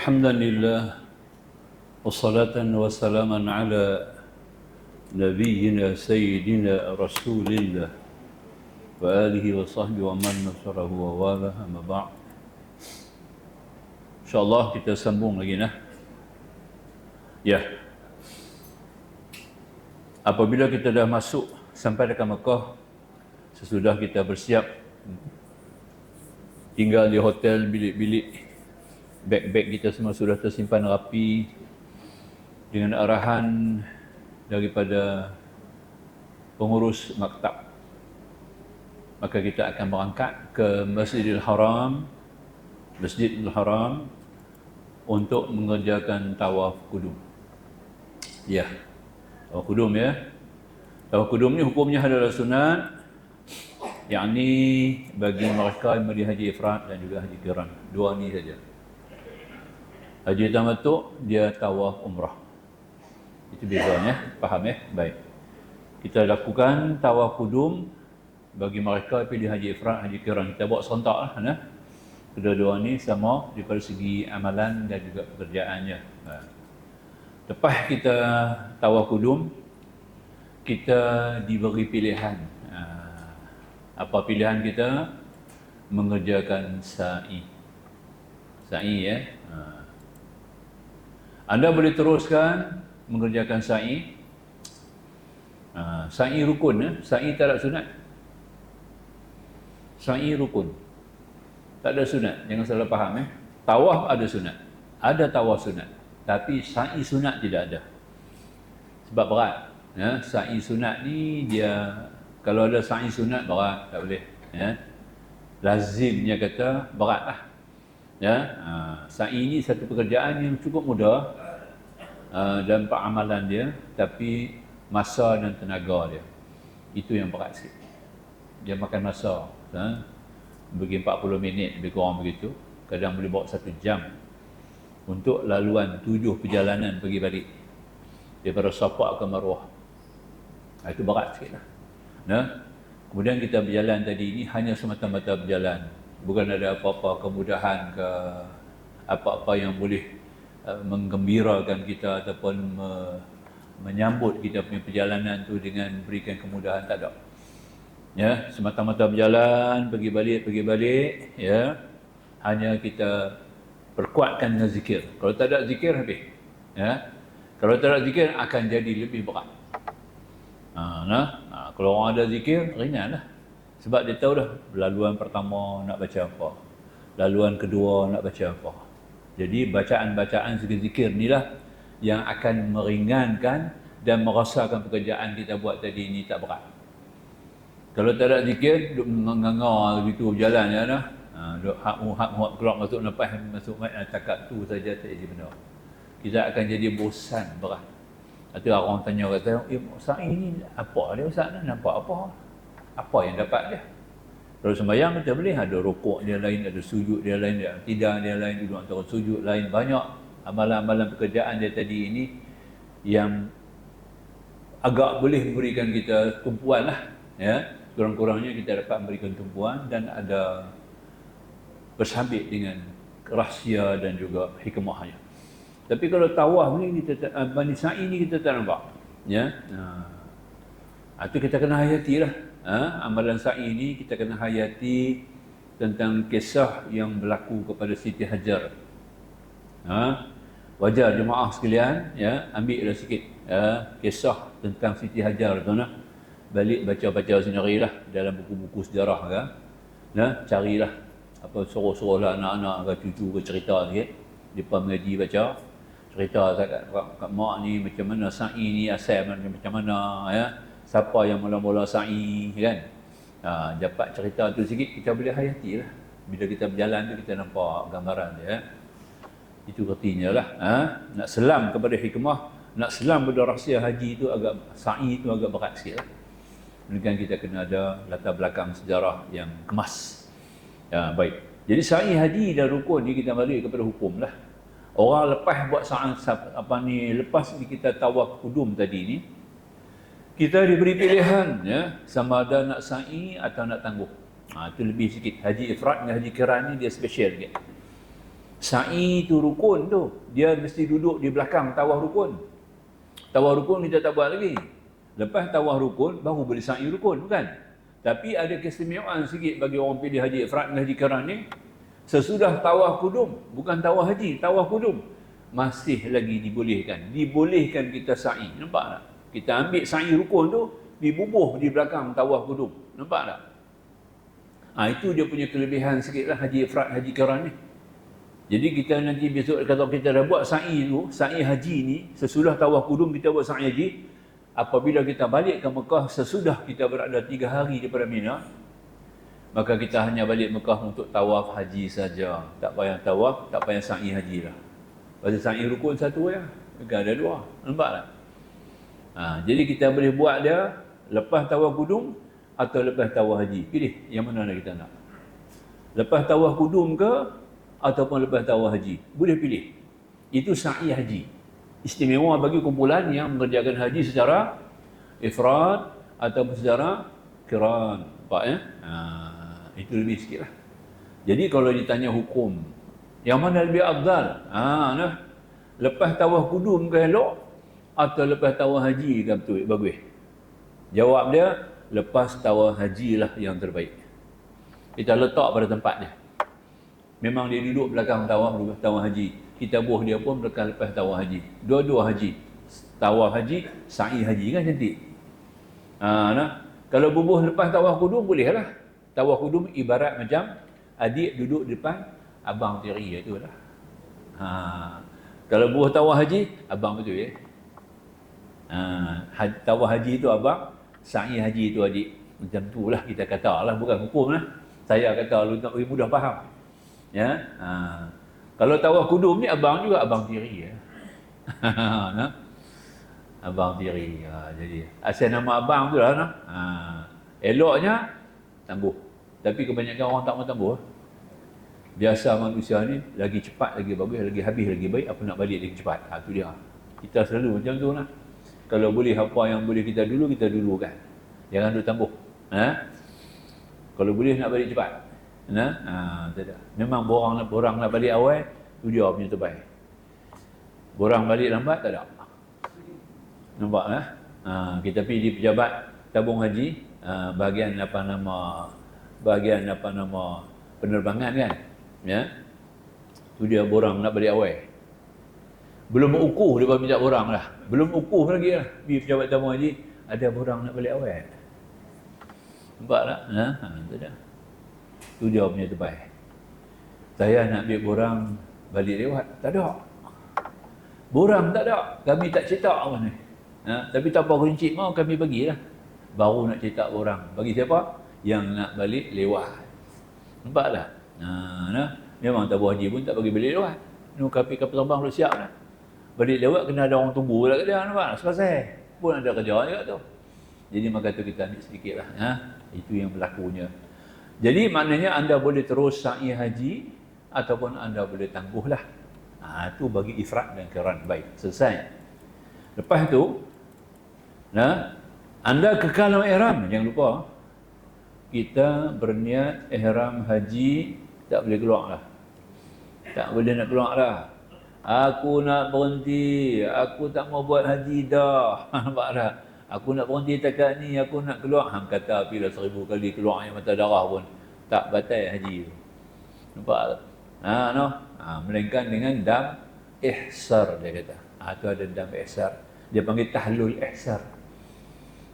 حمدا لله وصلاة وسلاما على نبينا سيدنا رسول الله وآله وصحبه ومن نصره ووالاه أما بعد. InsyaAllah kita sambung lagi nah. Ya. Apabila kita dah masuk sampai dekat Mekah, sesudah kita bersiap tinggal di hotel, bilik-bilik, beg-beg kita semua sudah tersimpan rapi dengan arahan daripada pengurus maktab. Maka kita akan berangkat ke Masjidil Haram untuk mengerjakan tawaf kudum. Ya, tawaf kudum ya. Tawaf kudum ni hukumnya adalah sunat, yakni bagi mereka yang beri haji ifrad dan juga haji qiran. Dua ni saja. Haji tamattu dia tawaf umrah. Itu bezanya, faham ya? Baik. Kita lakukan tawaf kudum bagi mereka pilih haji ifrad, haji qiran. Kita buat serentak lah, nah. Kedua-dua ni sama daripada segi amalan dan juga pekerjaannya. Lepas kita tawaf kudum, kita diberi pilihan. Apa pilihan kita? Mengerjakan sa'i. Sa'i ya. Anda boleh teruskan mengerjakan sa'i. Sa'i rukun ya. Sa'i tak ada sunat. Sa'i rukun. Tak ada sunat. Jangan salah faham ya. Tawaf ada sunat. Ada tawaf sunat. Tapi sa'i sunat tidak ada. Sebab berat. Ya, sa'i sunat ni dia, kalau ada sa'i sunat berat, tak boleh. Ya. Lazimnya kata berat lah. Ya, sa'i ni satu pekerjaan yang cukup mudah dalam amalan dia, tapi masa dan tenaga dia itu yang berat sikit. Dia makan masa, bagi 40 minit lebih kurang begitu. Kadang boleh bawa 1 jam untuk laluan 7 perjalanan pergi balik daripada Safa ke Marwah. Itu berat sikit lah. Nah, kemudian kita berjalan tadi ini hanya semata-mata berjalan, bukan ada apa-apa kemudahan ke apa-apa yang boleh menggembirakan kita ataupun menyambut kita punya perjalanan tu dengan berikan kemudahan, tak ada. Ya, semata-mata berjalan, pergi balik, ya. Hanya kita perkuatkan dengan zikir. Kalau tak ada zikir habis. Ya. Kalau tak ada zikir akan jadi lebih berat. Kalau orang ada zikir, ringanlah. Sebab dia tahu dah laluan pertama nak baca apa, laluan kedua nak baca apa. Jadi bacaan-bacaan zikir ni lah yang akan meringankan dan merasakan pekerjaan kita buat tadi ni tak berat. Kalau tak ada zikir, duduk mengangar gitu berjalan je dah. Duduk hak keluar masuk lepas masuk cakap tu saja tak jadi benar. Kita akan jadi bosan, berat. Atau orang tanya kata, sa'i ni apa dia Ustaz? Nampak apa? Apa yang dapat dia? Kalau sembahyang kita boleh ada rukuk dia lain, ada sujud dia lain, ada tidak dia lain, duduk antara sujud lain, banyak amalan-amalan pekerjaan dia tadi ini yang agak boleh memberikan kita tumpuan lah, ya. Kurang-kurangnya kita dapat memberikan tumpuan dan ada bersambit dengan rahsia dan juga hikmahnya. Tapi kalau tawaf ni kita Bani Sa'i ni kita tak nampak, ya. Itu kita kena hayati lah. Amalan sa'i ni kita kena hayati tentang kisah yang berlaku kepada Siti Hajar. Wajar jemaah sekalian, ya, ambillah sikit kisah tentang Siti Hajar tu nah. Balik baca-baca sendirilah dalam buku-buku sejarah kan. Carilah apa, suruh-suruhlah anak-anak ke cucu ke cerita sikit. Depan mengaji baca cerita kat mak ni macam mana sa'i ni asal macam mana, ya. Siapa yang mula-mula sa'i kan. Dapat cerita tu sikit kita boleh hayati lah. Bila kita berjalan tu kita nampak gambaran dia. Itu artinya lah. Nak selam kepada hikmah, nak selam pada rahsia haji tu agak, sa'i tu agak berat sikit lah. Melainkan kita kena ada latar belakang sejarah yang kemas. Ya, baik. Jadi sa'i haji dan rukun ni kita balik kepada hukum lah. Orang lepas buat lepas ni kita tawaf kudum tadi ni, kita diberi pilihan, ya, sama ada nak sa'i atau nak tangguh. Itu lebih sikit. Haji ifrad dengan haji qiran ni dia special sikit. Sa'i tu rukun tu. Dia mesti duduk di belakang tawaf rukun. Tawaf rukun kita tak buat lagi. Lepas tawaf rukun, baru boleh sa'i rukun, bukan? Tapi ada keistimewaan sikit bagi orang pilih haji ifrad dan haji qiran ni. Sesudah tawaf kudum, bukan tawaf haji, tawaf kudum, masih lagi dibolehkan. Dibolehkan kita sa'i. Nampak tak? Kita ambil sa'i rukun tu, dibubuh di belakang tawaf kudum. Nampak tak? Itu dia punya kelebihan sikit lah haji ifrad, haji qiran ni. Jadi kita nanti besok kalau kita dah buat sa'i tu, sa'i haji ni, sesudah tawaf kudum kita buat sa'i haji, apabila kita balik ke Mekah sesudah kita berada 3 hari daripada Mina, maka kita hanya balik Mekah untuk tawaf haji saja. Tak payah tawaf, tak payah sa'i haji lah. Pasal sa'i rukun satu ya, bukan ada 2. Nampak tak? Jadi kita boleh buat dia lepas tawaf kudum atau lepas tawaf haji. Pilih yang mana kita nak. Lepas tawaf kudum ke ataupun lepas tawaf haji. Boleh pilih. Itu sa'i haji. Istimewa bagi kumpulan yang mengerjakan haji secara ifrad ataupun secara qiran. Nampak ya? Itu lebih sikit lah. Jadi kalau ditanya hukum, yang mana lebih afdal? Lepas tawaf kudum ke elok atau lepas tawaf haji ke betul bagus? Jawab dia, lepas tawaf haji lah yang terbaik. Kita letak pada tempat dia. Memang dia duduk belakang tawaf haji. Kita buh dia pun belakang lepas tawaf haji. Dua-dua haji. Tawaf haji, sa'i haji kan cantik. Kalau bubuh lepas tawaf kudum boleh lah. Tawaf kudum ibarat macam adik duduk depan abang tiri itu lah. Kalau bubuh tawaf haji, abang betul ya. Tawaf haji itu abang, sa'i haji itu adik. Macam tu lah kita kata lah, bukan hukum lah. Saya kata lu nak mudah faham. Ya, kalau tawaf kudum ni abang juga abang tiri ya. Abang tiri. Jadi asal nama abang tu lah. Eloknya tangguh. Tapi kebanyakan orang tak mau tangguh. Biasa manusia ni lagi cepat lagi bagus, lagi habis lagi baik, apa nak balik lagi cepat. Tu dia. Kita selalu macam tu lah. Kalau boleh apa yang boleh kita dulu kan. Jangan duk tangguh. Kalau boleh nak balik cepat. Memang borang nak balik awal, tu dia punya terbaik. Borang balik lambat tak ada. Nampak lah. Kita pergi di pejabat tabung haji, bahagian penerbangan kan. Ya. Tu dia borang nak balik awal. Belum ukuh dia minta borang lah. Belum ukuh lagi lah. Pergi pejabat tabung haji, ada borang nak balik awal. Nampak tak? Tu dia. Tu dia punya terbaik. Saya nak ambil borang balik lewat. Tak ada. Borang tak ada. Kami tak cetak apa ni. Tapi tanpa runcit mau kami bagilah. Baru nak cetak borang. Bagi siapa? Yang nak balik lewat. Nampak tak? Memang tabung haji pun tak bagi balik lewat. Kapal terbang belum siap dah. Balik lewat kena ada orang tunggu lah kat dia. Nampak? Selesai. Pun ada kerja juga tu. Jadi maka tu kita ambil sedikit lah. Itu yang berlakunya. Jadi maknanya anda boleh terus sa'i haji ataupun anda boleh tangguhlah. Itu bagi ifrad dan qiran. Baik, selesai. Lepas tu, anda kekal dalam ihram. Jangan lupa, kita berniat ihram haji, tak boleh keluar lah. Tak boleh nak keluar lah. Aku nak berhenti, aku tak mau buat haji dah. Nampak tak? Aku nak berhenti takat ni, aku nak keluar. Hang kata bila 1000 kali keluar yang mata darah pun tak batal haji tu. Nampak tak? Melainkan dengan dam ihsar dia kata. Tu ada dam ihsar. Dia panggil tahlul ihsar.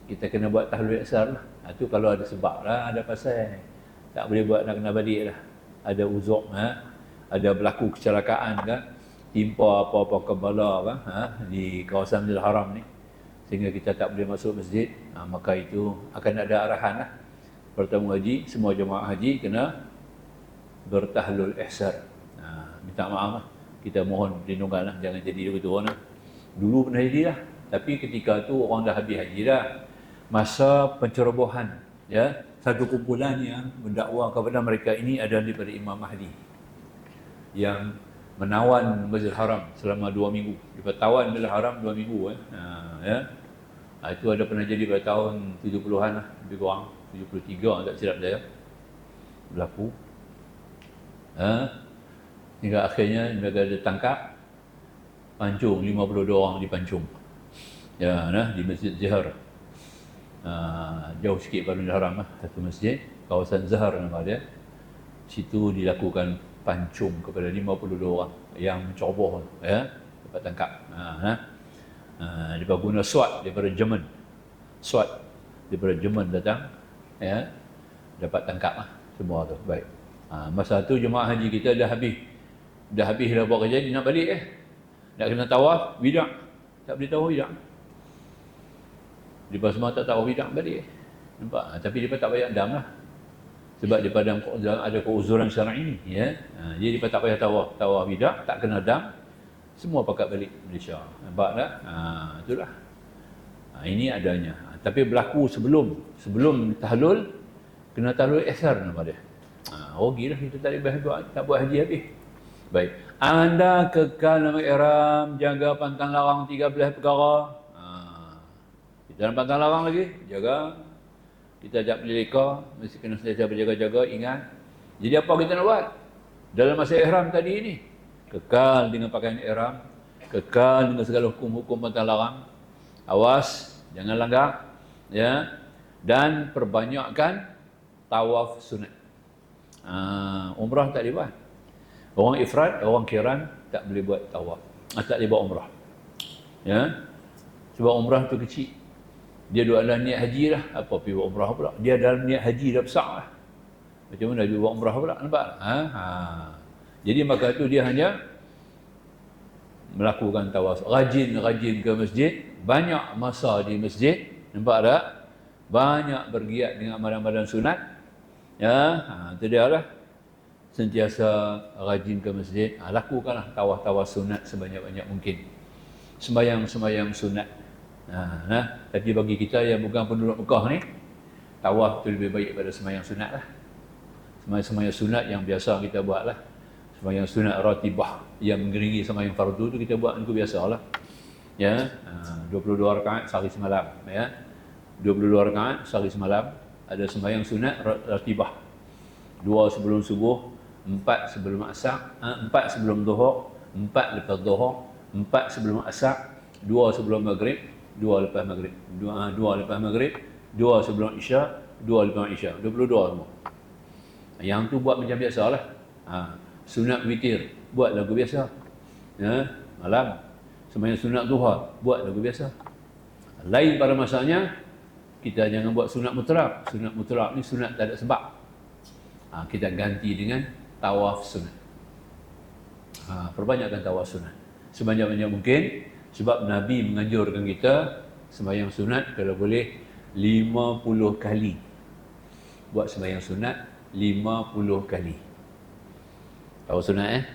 Kita kena buat tahlul ihsar lah. Tu kalau ada sebab lah, ada pasal. Tak boleh buat nak kena balik lah. Ada uzur, ada berlaku kecelakaan kan, timpa apa-apa kebala kan, di kawasan Masjidil Haram ni. Sehingga kita tak boleh masuk masjid, maka itu akan ada arahan lah. Bertemu haji, semua jemaah haji kena bertahlul ihsar. Minta maaf lah. Kita mohon perlindungan lah, jangan jadi begitu orang lah. Dulu pernah jadi lah, tapi ketika tu orang dah habis haji dah. Masa pencerobohan, ya, satu kumpulan yang mendakwa kepada mereka ini adalah daripada Imam Mahdi yang menawan Masjidil Haram selama 2 minggu. Dipertawan Masjidil Haram 2 minggu. Itu ada pernah jadi pada tahun 70-an lah, lebih kurang 73 tak silap saya berlaku. Hingga akhirnya mereka ditangkap, pancung, 52 orang dipancung. Ya, nah, di Masjid Zahar. Jauh sikit Masjidil Haram lah, satu masjid, kawasan Zahar nama dia. Situ dilakukan pancung kepada 52 orang yang menceroboh, ya, dapat tangkap. Dia guna SWAT daripada Jerman. SWAT daripada Jerman datang, ya, dapat tangkap lah semua tu. Baik. Masa tu jemaah haji kita dah habis dah buat kerja, dia nak balik nak kena tawaf, bidak. Tak boleh tawaf bidak. Dia semua tak tawaf bidak balik. Nampak? Tapi dia tak payah dam lah. Sebab dia pada ada keuzuran syar'i ni, ya. Jadi dia tak payah tawaf bidak, tak kena dam. Semua pakat balik Malaysia. Nampak tak? Itulah. Ini adanya. Tapi berlaku sebelum tahlul, kena tahlul ihsar nama dia. Rugilah kita tak buat haji habis. Baik. Anda kekal dalam ihram, jaga pantang larang 13 perkara. Kita dalam pantang larang lagi, jaga. Kita ajak melika, mesti kena sentiasa berjaga-jaga, ingat. Jadi apa kita nak buat? Dalam masa ihram tadi ini, kekal dengan pakaian ihram, kekal dengan segala hukum-hukum pantang larang. Awas, jangan langgar, ya. Dan perbanyakkan tawaf sunat. Umrah tak boleh buat. Orang ifrad, orang kiran tak boleh buat tawaf. Tak boleh buat umrah. Ya. Sebab umrah tu kecil. Dia duduk dalam niat haji lah. Apa pergi buat umrah pula? Dia dalam niat haji dah besar lah. Macam mana dia buat umrah pula? Nampak? Jadi maka tu dia hanya melakukan tawaf. Rajin ke masjid. Banyak masa di masjid. Nampak tak? Banyak bergiat dengan amalan-amalan sunat. Ya, itu dia lah. Sentiasa rajin ke masjid. Lakukanlah tawaf-tawaf sunat sebanyak-banyak mungkin. Sembayang sunat. Tapi bagi kita yang bukan penduduk Mekah ni, tawaf tu lebih baik pada sembahyang sunat lah. Sembahyang sunat yang biasa kita buat lah. Sembahyang sunat ratibah yang mengiringi sembahyang fardu tu kita buat itu biasa lah. Ya, 22 rakaat sehari semalam, ya. 22 rakaat sehari semalam. Ada sembahyang sunat ratibah. 2 sebelum subuh, 4 sebelum asar, 4 sebelum zuhur, 4 lepas zuhur, 4 sebelum asar, 2 sebelum maghrib, 2 lepas maghrib, 2 lepas maghrib, 2 sebelum isya, 2 lepas isya. 22 semua. Yang tu buat macam biasa lah. Sunat witir, buat lagu biasa. Ya, malam. Sembahyang sunat duha, buat lagu biasa. Lain pada masanya, kita jangan buat sunat mutlak. Sunat mutlak ni sunat tak ada sebab. Kita ganti dengan tawaf sunat. Perbanyakkan tawaf sunat sebanyak-banyak mungkin. Sebab Nabi menganjurkan kita sembahyang sunat kalau boleh 50 kali. Buat sembahyang sunat 50 kali. Tahu sunat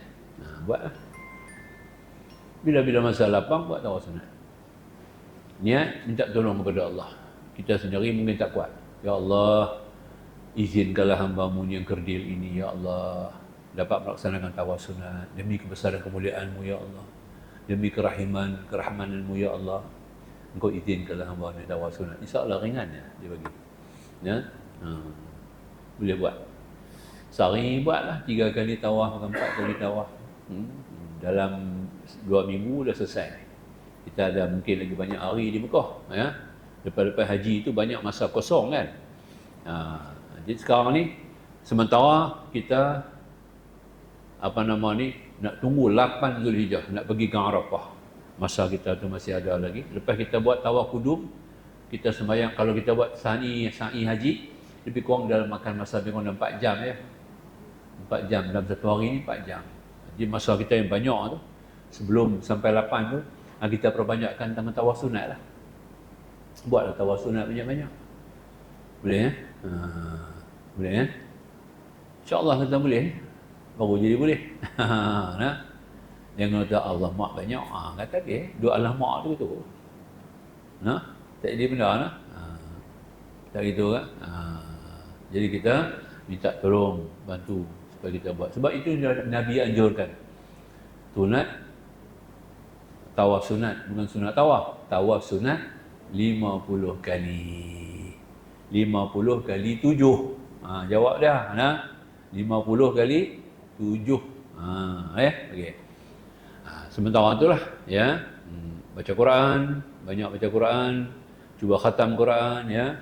buatlah. Bila-bila masa lapang buat tawaf sunat. Niat minta tolong kepada Allah. Kita sendiri mungkin tak kuat. Ya Allah, izinkanlah hamba-Mu yang kerdil ini, ya Allah, dapat melaksanakan tawaf sunat demi kebesaran kemuliaan-Mu, ya Allah. Demi kerahiman-Mu, ya Allah. Engkau izinkanlah hamba ni tawaf sunat. InsyaAllah ringan ya dia bagi. Ya? Boleh buat. Sehari buatlah 3 kali tawaf atau 4 kali tawaf. Dalam 2 minggu dah selesai. Kita ada mungkin lagi banyak hari di Mekah, ya. Lepas-lepas haji itu banyak masa kosong kan. Jadi sekarang ni sementara kita nak tunggu 8 Zulhijjah nak pergi ke Arafah. Masa kita tu masih ada lagi. Lepas kita buat tawaf kudum, kita sembahyang. Kalau kita buat sa'i haji, lebih kurang dalam makan masa lebih kurang 4 jam ya. 4 jam dalam satu hari ni 4 jam. Jadi masa kita yang banyak tu, sebelum sampai 8 tu, kita perbanyakkan tentang tawaf sunat lah. Buatlah tawaf sunat banyak-banyak. Boleh ya? Boleh ya? InsyaAllah kita boleh. Baru jadi boleh. Jangan kata Allah mak banyak. Kata dia, dua Allah mak tu. Tak jadi benda. Tak gitu kan? Jadi kita minta tolong, bantu supaya kita buat. Sebab itu Nabi anjurkan. Sunat, tawaf sunat. Bukan sunat tawaf. Tawaf sunat 50 kali. 50 kali 7. Jawab dah. 50 kali 7. Okey. Sementara itulah ya. Baca Quran, banyak baca Quran, cuba khatam Quran ya.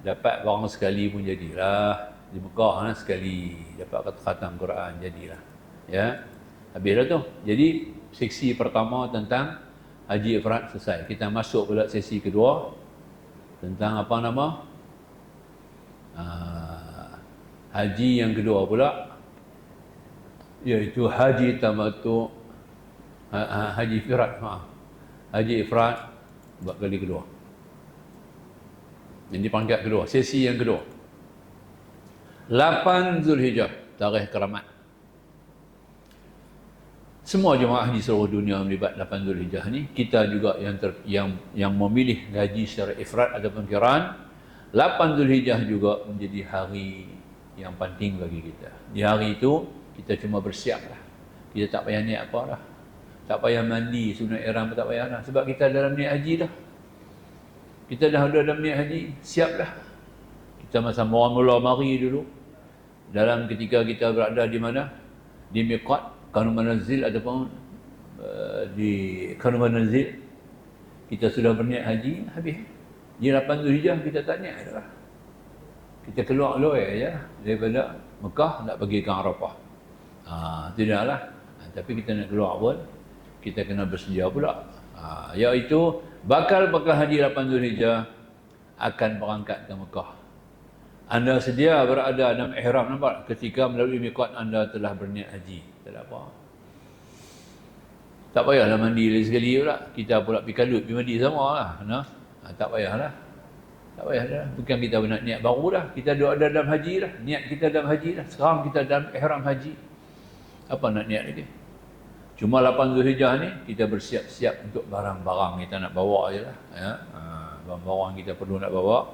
Dapat barang sekali pun jadilah. Di Mekah sekali dapat khatam Quran jadilah. Ya. Habis dah tu. Jadi seksi pertama tentang Haji Ifrad selesai. Kita masuk pula sesi kedua tentang apa nama? Haji yang kedua pula, iaitu Haji Tamattu, Haji Ifrad, Haji Ifrad buat kali kedua. Ini pangkat kedua, sesi yang kedua. 8 Zulhijjah, tarikh keramat. Semua jemaah di seluruh dunia melibat 8 Zulhijjah ni. Kita juga yang memilih haji secara ifrad ataupun qiran. 8 Zulhijjah juga menjadi hari yang penting bagi kita. Di hari itu kita cuma bersiaplah. Kita tak payah niat apa dah. Tak payah mandi, sunat ihram pun tak payah dah. Sebab kita dalam niat haji dah. Kita dah ada dalam niat haji, siap dah. Kita masa mula mari dulu. Dalam ketika kita berada di mana? Di miqat, Kanu Manazil ataupun di Kanu Manazil, kita sudah berniat haji, habis. Di 8 Zulhijjah kita tak niat dah. Kita keluar aja daripada Mekah nak pergi ke Arafah. Tidaklah. Tapi kita nak keluar pun, kita kena bersedia pula. Iaitu bakal haji 8 Zulhijjah akan berangkat ke Mekah. Anda sedia berada dalam ihram, nampak? Ketika melalui miqat anda telah berniat haji. Tak ada apa. Tak payahlah mandi lagi sekali pula. Kita pula pergi kalut, pergi mandi sama lah. Tak payahlah. Tak payahlah. Bukan kita nak niat baru dah. Kita ada dalam haji dah. Niat kita dalam haji dah. Sekarang kita dalam ihram haji. Apa nak niat lagi? Cuma 8 Zulhijjah ni kita bersiap-siap untuk barang-barang kita nak bawa je lah. Ya? Barang-barang kita perlu nak bawa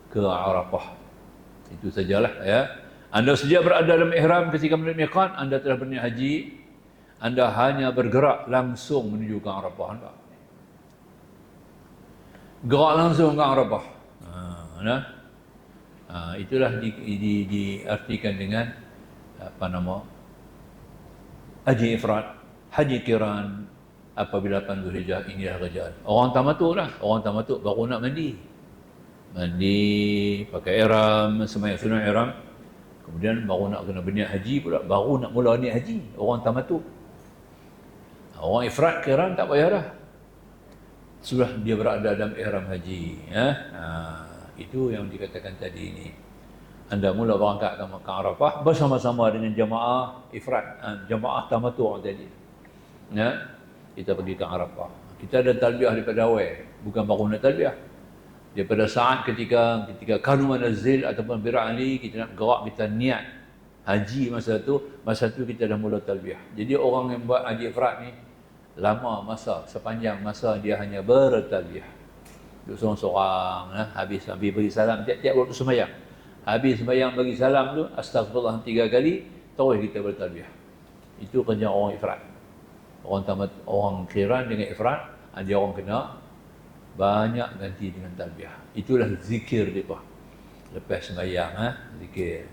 ke Arafah. Itu sajalah ya. Anda sedia berada dalam ihram ketika melalui miqat, anda telah berniat haji. Anda hanya bergerak langsung menuju ke Arafah. Gerak langsung ke Arafah. Itulah diartikan dengan apa nama? Haji Ifrad, Haji Qiran apabila 8 Zulhijjah inilah kerjaan. Orang tamattu lah. Orang tamattu baru nak mandi. Mandi, pakai ihram, sembahyang sunat ihram. Kemudian baru nak kena berniat haji pula, baru nak mula niat haji. Orang tamattu. Orang ifrad qiran tak payah dah. Sudah dia berada dalam ihram haji, ya. Itu yang dikatakan tadi ini. Anda mula berangkat ke Makkah Arafah bersama-sama dengan jemaah ifrad, jemaah tamattu tadi. Ya. Kita pergi ke Arafah. Kita ada talbiyah daripada awal, bukan baru nak talbiyah. Daripada saat ketika Kanu Manazil ataupun Bir Ali, kita nak gerak, kita niat haji masa tu kita dah mula talbiyah. Jadi orang yang buat haji ifrad ni lama masa, sepanjang masa dia hanya bertalbiyah. Duduk seorang-seorang, habis bagi salam tiap-tiap waktu sembahyang. Habis sembahyang bagi salam tu, astagfirullah 3 kali, terus kita bertalbiyah. Itu kerja orang ifrad. Orang qiran dengan ifrad, dia orang kena banyak ganti dengan talbiyah. Itulah zikir mereka. Lepas sembahyang, zikir.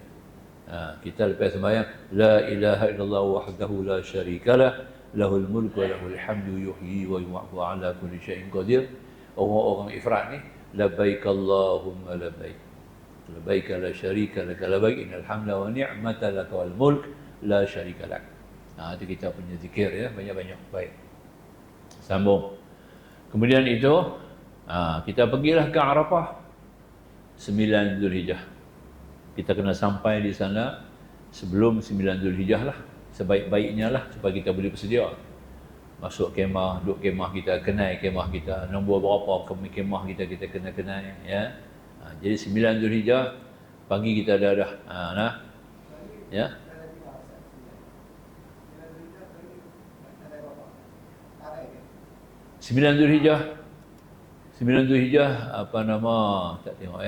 Kita lepas sembahyang, la ilaha illallah wahdahu la syarikalah, lahul mulku wa lahul hamdu yuhyi wa yumiitu wa ala kulli syai'in qadir. Orang-orang ifrad ni, labbaik Allahumma labbaik. Labbaik la syarika lak, labbaik innal hamda wa ni'mata lak wal mulk la syarika lak. Itu kita punya zikir ya, banyak-banyak. Baik. Sambung. Kemudian itu kita pergilah ke Arafah 9 Zulhijjah. Kita kena sampai di sana sebelum 9 Zulhijjah lah. Sebaik-baiknya lah supaya kita boleh bersedia. Masuk kemah, duduk kemah kita, kenai kemah kita. Nombor berapa kemah kita kena kenai. Ya. Jadi 9 Zulhijjah pagi kita dah. Ya. 9 Zulhijjah. 9 Zulhijjah apa nama? Tak tengok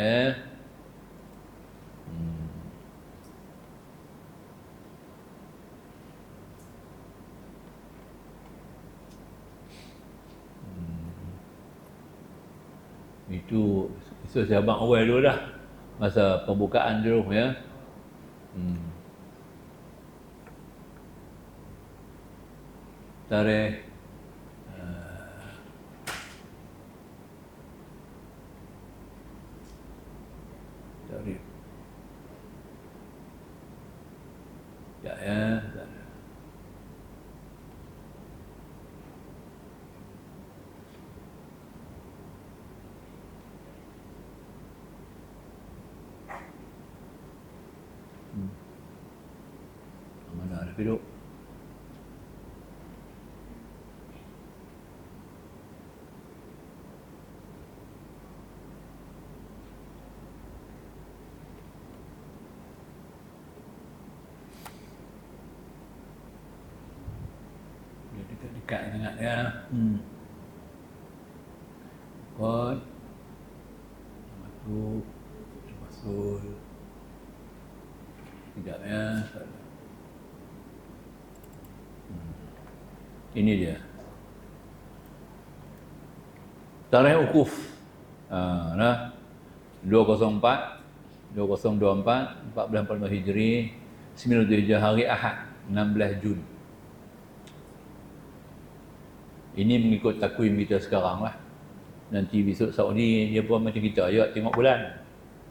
Itu saya abang awal dulu dah. Masa pembukaan dulu ya. tarikh tarikh ya mana ada video. Dia dekat-dekat sangat ya. Kot masuk tidak ya. Ini dia tarikh wukuf. Nah 204 2024 1445 Hijri 9 Dzulhijjah hari Ahad 16 Jun. Ini mengikut takwim kita sekarang lah. Nanti besok Saudi dia pun macam kita juga tengok bulan.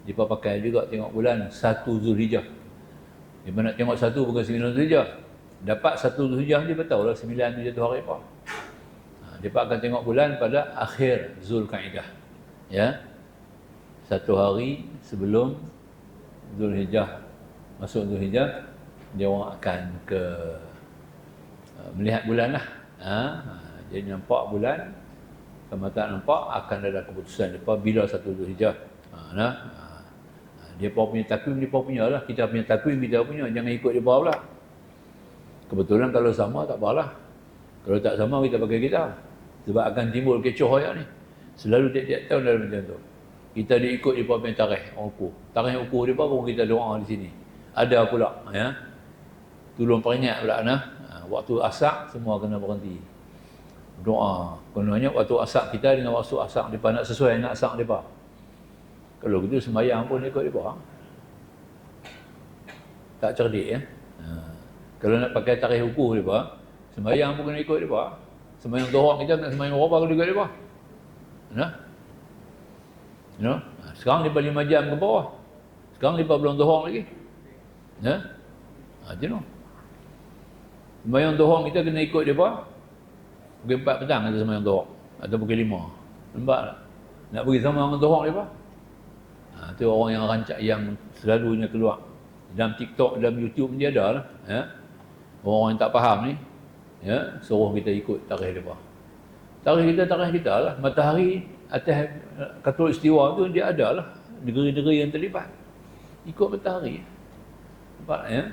Dia pun pakai juga tengok bulan 1 Zulhijjah. Dia pun nak tengok 1 bukan 9 Zulhijjah. Dapat 1 Zulhijjah dia tahu lah 9 tu jatuh hari apa. Dia akan tengok bulan pada akhir Zulkaidah. Ya. Satu hari sebelum Zulhijjah masuk Zulhijjah, dia orang akan ke melihat bulan lah. Jadi nampak bulan, kalau tak nampak akan ada keputusan depa bila satu Zulhijjah. Dia punya takwim dia punya lah, kita punya takwim kita punya, jangan ikut dia pula. Kebetulan kalau sama tak apalah. Kalau tak sama kita pakai kita. Sebab akan timbul kecoh ayat ni. Selalu tiap-tiap tahun dalam macam tu. Kita diikut dia punya tarikh ukur. Tarikh ukur dia pun kita doa di sini. Ada pula ya. Tolong peringat pula waktu asar semua kena berhenti. Doa. Kononnya waktu asar kita dengan waktu asar depa nak sesuai nak asar depa. Kalau gitu sembahyang pun ikut depa. Tak cerdik ya. Kalau nak pakai tarikh ukur depa, sembahyang pun kena ikut depa. Sembahyang zuhur kita nak sembahyang berapa kalau ikut depa? Sekarang depa 5 jam ke bawah. Sekarang depa belum zuhur lagi. Macam sembahyang zuhur kita kena ikut depa. Pukul 4 petang kita sembahyang zuhur atau pukul 5. Nampak tak? Nak pergi sama dengan zuhur depa. Tu orang yang rancak yang selalunya keluar dalam TikTok, dalam YouTube dia ada lah. Orang yang tak faham ni, suruh kita ikut tarikh depa. Tarikh kita lah. Matahari atas khatulistiwa tu dia ada lah. Negeri-negeri yang terlibat. Ikut matahari. Nampak ya?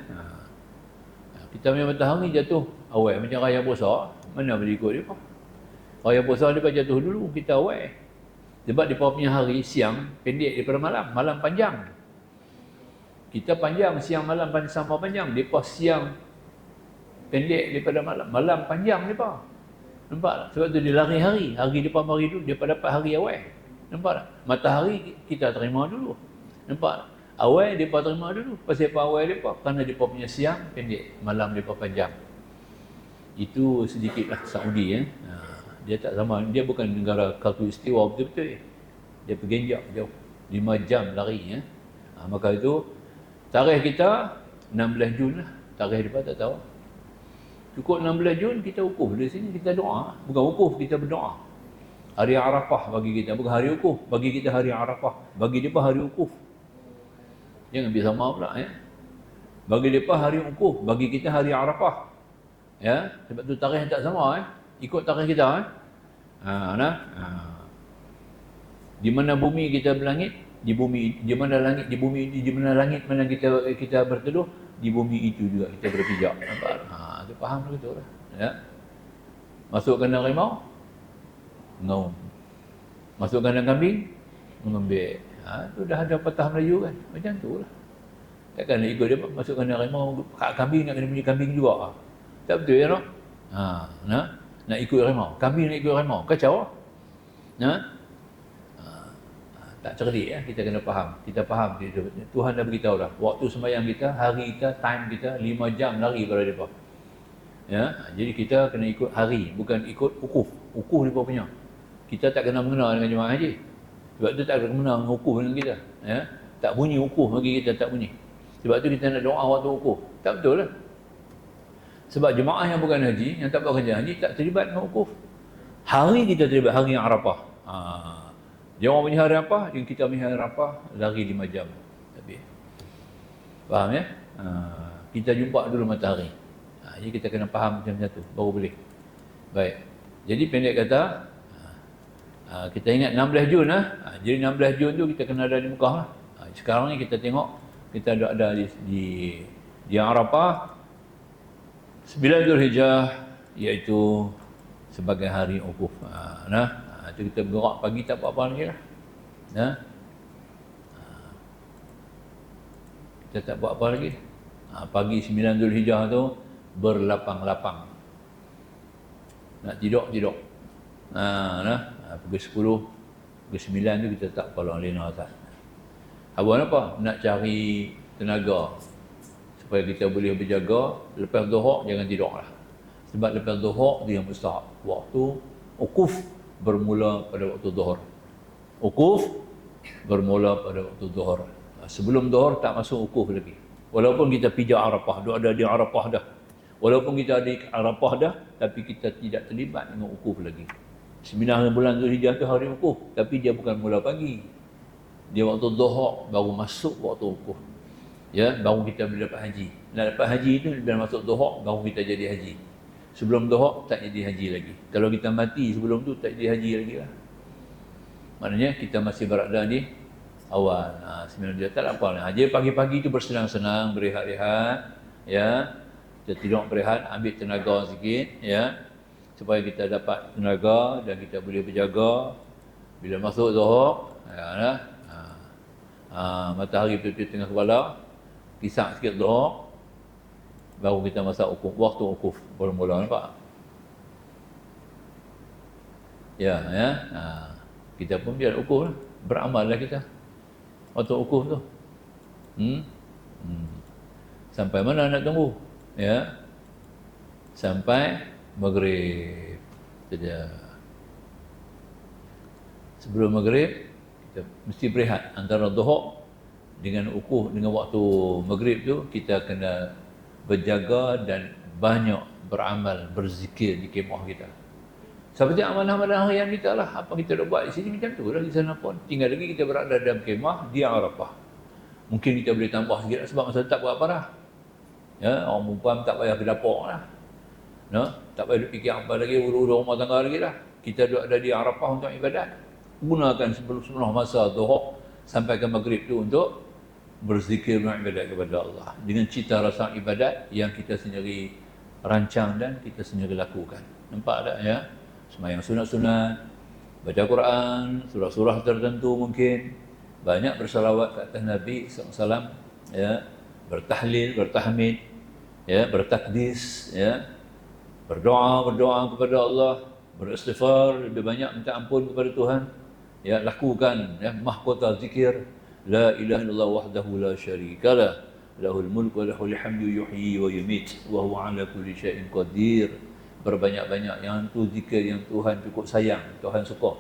Kita punya matahari jatuh awal macam raya puasa, mana boleh ikut depa. Raya puasa depa jatuh dulu, kita awal. Sebab depa punya hari siang pendek daripada malam, malam panjang. Kita panjang siang malam sama panjang, depa siang pendek daripada malam, malam panjang depa. Nampak tak? Sebab tu dia lari hari depa mari dulu, depa dapat hari awal. Nampak tak? Matahari kita terima dulu. Nampak tak? Awal depa terima dulu. Pasal apa awal depa? Kerana depa punya siang pendek, malam depa panjang. Itu sedikitlah Saudi ya. Dia tak sama, dia bukan negara khatulistiwa betul-betul. Dia pergenjak jauh. 5 jam lari ya. Maka itu tarikh kita 16 Jun lah. Tarikh depa tak tahu. Cukup 16 Jun kita wukuf di sini, kita doa. Bukan wukuf, kita berdoa. Hari Arafah bagi kita, bukan hari wukuf. Bagi kita hari Arafah. Bagi depa hari wukuf. Jangan biar sama pula ya. Bagi depa hari wukuf, bagi kita hari Arafah. Ya, sebab tu tarikh tak sama ikut tarikh kita Di mana bumi kita berlangit, di bumi, di mana langit, di bumi, di mana langit mana kita berteduh, di bumi itu juga kita berpijak. Nampak? Tu faham betul lah. Ya. Masuk kandang harimau, ngaum. Masuk kandang kambing, mengembik. Tu dah ada patah Melayu kan. Macam tu lah. Takkan nak ikut dia masuk kandang harimau, kambing nak kena punya kambing juga. Tak betul ya no? Nak ikut harimau, kambing nak ikut harimau, kacau. Tak cerdik ya, kita kena faham. Kita faham Tuhan dah beritahu dah. Waktu sembahyang kita, hari kita, time kita 5 jam lari pada depa. Ya, jadi kita kena ikut hari, bukan ikut ukuf. Ukuf dia punya. Kita tak kena mengenal dengan jemaah haji. Sebab tu tak kena mengenal dengan ukuf dengan kita. Ya, tak bunyi ukuf bagi kita, tak bunyi. Sebab tu kita nak doa waktu ukuf. Tak betul lah. Sebab jemaah yang bukan haji, yang tak buat kerja haji, tak terlibat dengan ukuf. Hari kita terlibat, hari yang Arafah. Dia orang punya hari apa? Yang kita punya hari Arafah, lari 5 jam. Tapi, faham ya? Kita jumpa dulu matahari. Jadi kita kena faham macam tu, baru boleh. Baik. Jadi pendek kata, kita ingat 16 Jun lah. Jadi 16 Jun tu kita kena ada di Mekah lah. Sekarang ni kita tengok, kita ada di Arafah, 9 Zulhijjah, iaitu sebagai hari ukuf. Itu kita bergerak pagi tak buat apa lagi lah. Kita tak buat apa lagi. Pagi 9 Zulhijjah tu berlapang-lapang. Nak tidur. Pukul 10, pukul 9 tu kita tak kolong lena tak. Abang apa? Nak cari tenaga supaya kita boleh berjaga. Lepas zuhur jangan tidur lah. Sebab lepas zuhur dia mustahab. Waktu ukuf bermula pada waktu zuhur. Ukuf bermula pada waktu zuhur. Sebelum zuhur tak masuk ukuf lagi. Walaupun kita pijak Arafah, ada di Arafah dah. Walaupun kita ada di Arafah dah, tapi kita tidak terlibat dengan ukuf lagi. 9 bulan Zulhijjah tu hari ukuf, tapi dia bukan mula pagi. Dia waktu zuhur baru masuk waktu ukuf. Ya, baru kita boleh dapat haji. Nak dapat haji tu bila masuk zuhur baru kita jadi haji. Sebelum zuhur tak jadi haji lagi. Kalau kita mati sebelum tu tak jadi haji lagi lah. Maknanya kita masih berada di awal. 9 dia tak apa lah. Haji pagi-pagi tu bersenang-senang, berehat-rehat, ya. Kita tidur berehat, ambil tenaga sikit, ya. Supaya kita dapat tenaga dan kita boleh berjaga. Bila masuk zuhur, ya, matahari betul-betul tengah kepala, kisah sikit zuhur, baru kita masak ukuf. Waktu ukuf bermula, nampak? Ya. Kita pun biar ukuf lah. Beramal lah kita waktu ukuf tu. Sampai mana nak tunggu? Ya, sampai maghrib saja. Sebelum maghrib kita mesti berehat. Antara zuhur dengan ukuf, dengan waktu maghrib tu kita kena berjaga dan banyak beramal, berzikir di kemah kita. Seperti amalan-amalan harian kita lah. Apa kita dah buat di sini macam tu lah di sana pun. Tinggal lagi kita berada dalam kemah di Arafah. Mungkin kita boleh tambah sikit lah, sebab masa tak buat apa dah. Ya, orang perempuan tak payah ke dapur lah. Tak payah fikir apa lagi, urus rumah tangga lagi lah. Kita duduk ada di Arafah untuk ibadat. Gunakan sebelum masa zuhur sampai ke maghrib tu untuk berzikir dan ibadat kepada Allah. Dengan cita rasa ibadat yang kita sendiri rancang dan kita sendiri lakukan. Nampak tak ya? Semayang sunat-sunat, baca Quran, surah-surah tertentu mungkin, banyak bersalawat ke atas Nabi SAW, ya, bertahlil, bertahmid, ya, bertakdis, ya, berdoa kepada Allah, beristighfar, lebih banyak minta ampun kepada Tuhan, ya, lakukan ya mahkota zikir la ilaha illallah wahdahu la syarikalah lahul mulku wa lahul hamdu yuhyi wa yumit wa huwa ala kulli syai'in qadir. Berbanyak-banyak yang tu zikir yang Tuhan cukup sayang, Tuhan suka.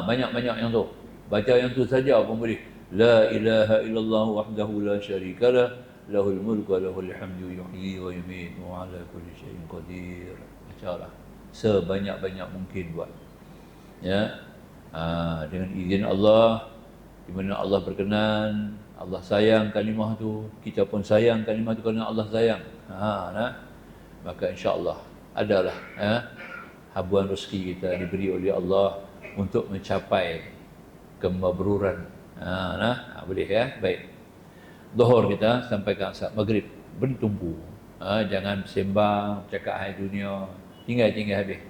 Banyak-banyak yang tu. Baca yang tu saja pun boleh. La ilaha illallah wahdahu la syarikalah lahul mulku wa lahul hamdu yuhyi wa yumit wa ala kulli syai'in qadir. Bacalah sebanyak-banyak mungkin buat. Ya. Dengan izin Allah, di mana Allah berkenan, Allah sayang kalimah tu, kita pun sayang kalimah tu kerana Allah sayang. Maka insya-Allah adalah habuan rezeki kita diberi oleh Allah untuk mencapai kemabruran. Boleh ya. Baik. Zuhur kita sampai ke asar, maghrib bertumpu. Jangan sembang, cakap hai dunia, tinggal habis.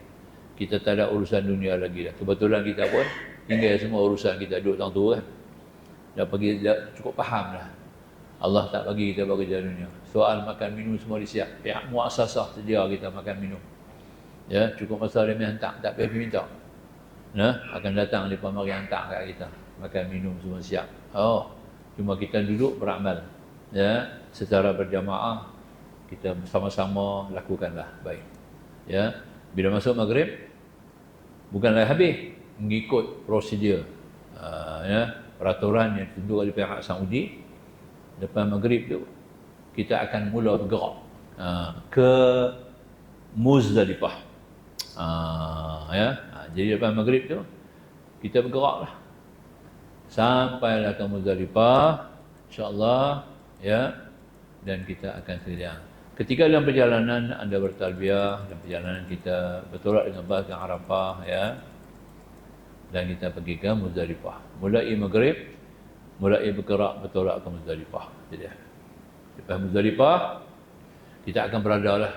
Kita tak ada urusan dunia lagi dah. Kebetulan kita pun tinggal semua urusan kita duduk tang tu kan. Dah cukup faham dah. Allah tak bagi kita bekerja dunia. Soal makan minum semua disiap. Pihak muasasah sedia kita makan minum. Ya, cukup masa dia hantar, tak payah minta. Akan datang dia mari hantar kat kita. Makan minum semua siap. Cuma kita duduk beramal. Ya, secara berjamaah kita sama-sama lakukanlah baik. Ya, bila masuk maghrib bukanlah habis mengikut prosedur ya, peraturan yang ditentukan oleh pihak Saudi. Lepas maghrib tu kita akan mula bergerak ke Muzdalifah. Ya, jadi lepas maghrib tu kita bergeraklah sampailah ke Muzdalifah, insya-Allah, ya, dan kita akan sedang. Ketika dalam perjalanan anda bertalbiyah, dalam perjalanan kita bertolak dengan bahasa Arafah, ya, dan kita pergi ke Muzdalifah. Mulai maghrib, mulai bergerak bertolak ke Muzdalifah. Jadi lepas Muzdalifah kita akan berada lah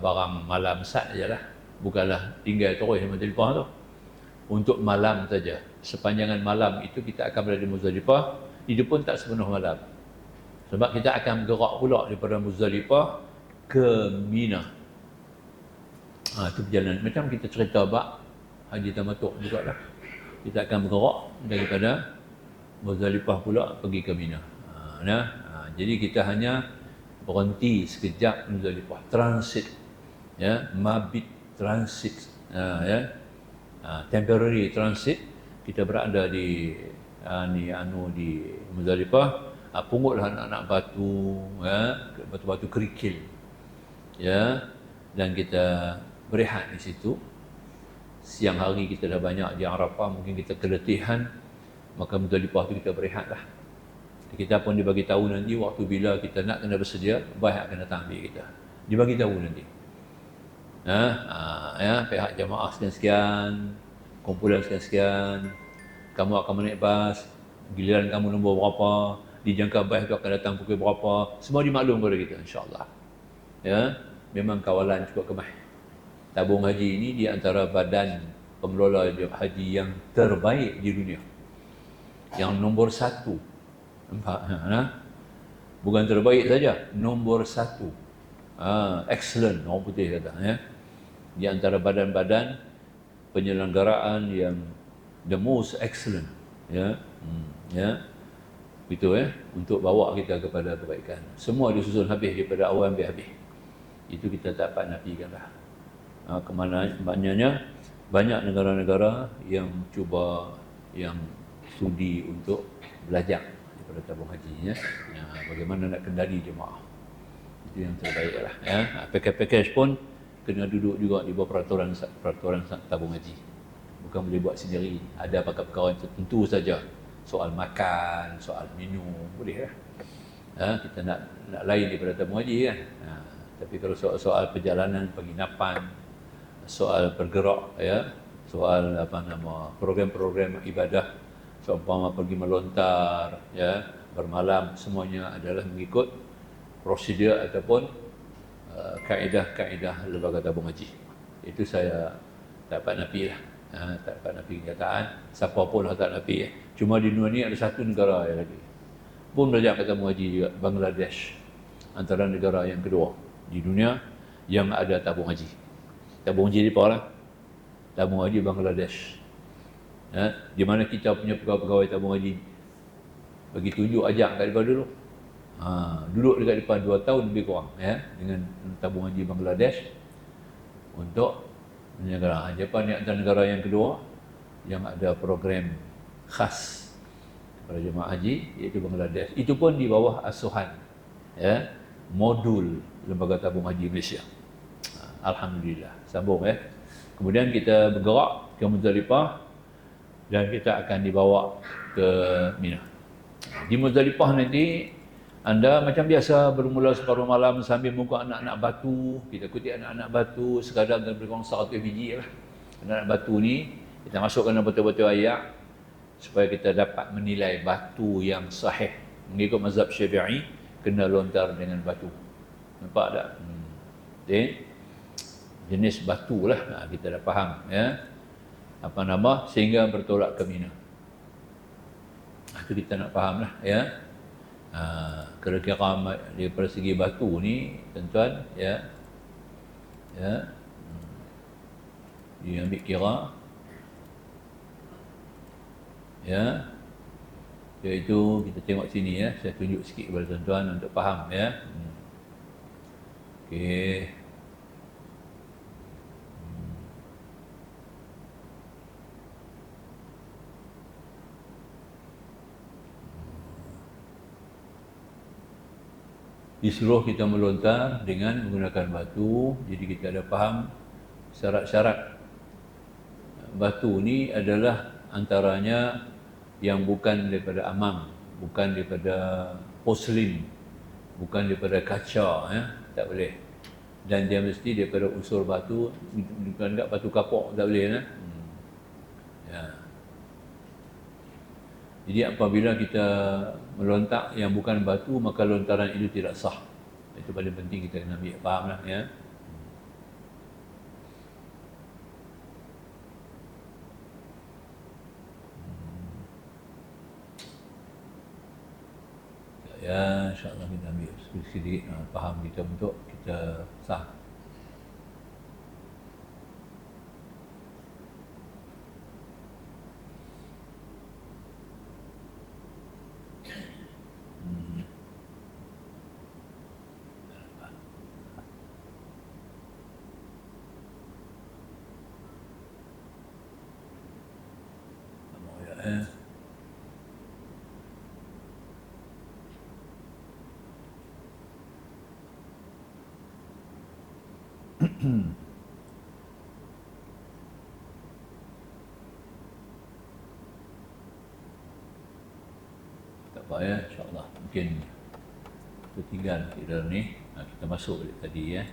barang malam sat sajalah, bukanlah tinggal terus di Muzdalifah tu untuk malam saja. Sepanjangan malam itu kita akan berada di Muzdalifah, itu pun tak sepenuh malam. Sebab kita akan bergerak pula daripada Muzdalifah ke Mina. Itu perjalanan. Macam kita cerita bab Haji Tamattu' juga lah. Kita akan bergerak daripada Muzdalifah pula pergi ke Mina. Jadi kita hanya berhenti sekejap Muzdalifah, transit, ya, mabit transit, ya, temporary transit. Kita berada di di Muzdalifah, pungutlah anak-anak batu, ya, batu-batu kerikil, ya, dan kita berehat di situ. Siang hari kita dah banyak di Arafah, mungkin kita keletihan, maka Muzdalifah tu kita berehatlah. Kita pun dibagi tahu nanti waktu bila kita nak kena bersedia, baik akan datang ambil kita. Dibagi tahu nanti. Ya, pihak jamaah sekian-sekian, kumpulan sekian-sekian, kamu akan menaik bas, giliran kamu nombor berapa, dijangka bas itu akan datang pukul berapa, semua dimaklum kepada kita, insya-Allah. Ya, memang kawalan cukup kemah. Tabung haji ini di antara badan pengelola haji yang terbaik di dunia. Yang nombor 1. Nampak? Bukan terbaik saja, nombor 1. Excellent, orang putih kata, ya. Di antara badan-badan penyelenggaraan yang the most excellent, ya. Ya. Itu, untuk bawa kita kepada kebaikan. Semua disusun habis daripada awal sampai habis. Itu kita tak dapat nafikanlah. Kemana maknanya banyak negara-negara yang cuba, yang sudi untuk belajar daripada tabung haji, ya. Bagaimana nak kendali jemaah. Itu yang terbaiklah, ya. Package pun kena duduk juga di bawah peraturan tabung haji. Bukan boleh buat sendiri. Ada perkara tertentu saja. Soal makan, soal minum, boleh lah. Kita nak lain daripada tabung haji, kan. Tapi kalau soal perjalanan, penginapan, soal bergerak, ya, soal program-program ibadah, seumpama pergi melontar, ya, bermalam, semuanya adalah mengikut prosedur ataupun kaedah-kaedah lembaga tabung haji. Itu saya tak dapat nafilah. Tak dapat nafi kenyataan. Siapa pun lah tak nafi. Cuma di dunia ni ada satu negara yang lagi pun belajar kat tabung haji juga, Bangladesh. Antara negara yang kedua di dunia yang ada tabung haji. Tabung haji di mana? Tabung haji Bangladesh. Di mana kita punya pegawai-pegawai tabung haji bagi tunjuk ajak kat depan dulu. Duduk dekat depan 2 tahun lebih kurang, ya, dengan tabung haji Bangladesh untuk negara. Jepun ni antara negara yang kedua yang ada program khas kepada jemaah haji, iaitu Bangladesh. Itu pun di bawah asuhan, ya, modul Lembaga Tabung Haji Malaysia. Alhamdulillah. Sambung, ya. Kemudian kita bergerak ke Muzdalifah dan kita akan dibawa ke Mina. Di Muzdalifah nanti anda macam biasa bermula separuh malam sambil muka anak-anak batu. Kita kutip anak-anak batu sekadar lebih kurang 100 biji lah. Anak-anak batu ni kita masukkan dalam betul-betul ayat supaya kita dapat menilai batu yang sahih. Mengikut mazhab Syafi'i, kena lontar dengan batu. Nampak tak? Jenis batu lah, kita dah faham, ya. Sehingga bertolak ke Mina. Itu kita nak faham lah, ya. Kira-kira daripada segi batu ni, tuan-tuan, ya, dia ambil kira, ya, iaitu kita tengok sini, ya, saya tunjuk sikit kepada tuan-tuan untuk faham, ya. Okey. Disuruh kita melontar dengan menggunakan batu. Jadi kita ada faham syarat-syarat batu ni adalah antaranya yang bukan daripada amang, bukan daripada porselin, bukan daripada kaca, ya, tak boleh. Dan dia mesti daripada unsur batu, bukan tak batu kapok, tak boleh, ya. Ya. Jadi apabila kita melontak yang bukan batu, maka lontaran itu tidak sah. Itu paling penting kita kena ambil faham lah, ya. Ya, insyaAllah kita ambil sedikit faham kita untuk kita sah. Tak apa, ya, insyaAllah. Mungkin tertinggal kita ni. Kita masuk balik tadi, ya.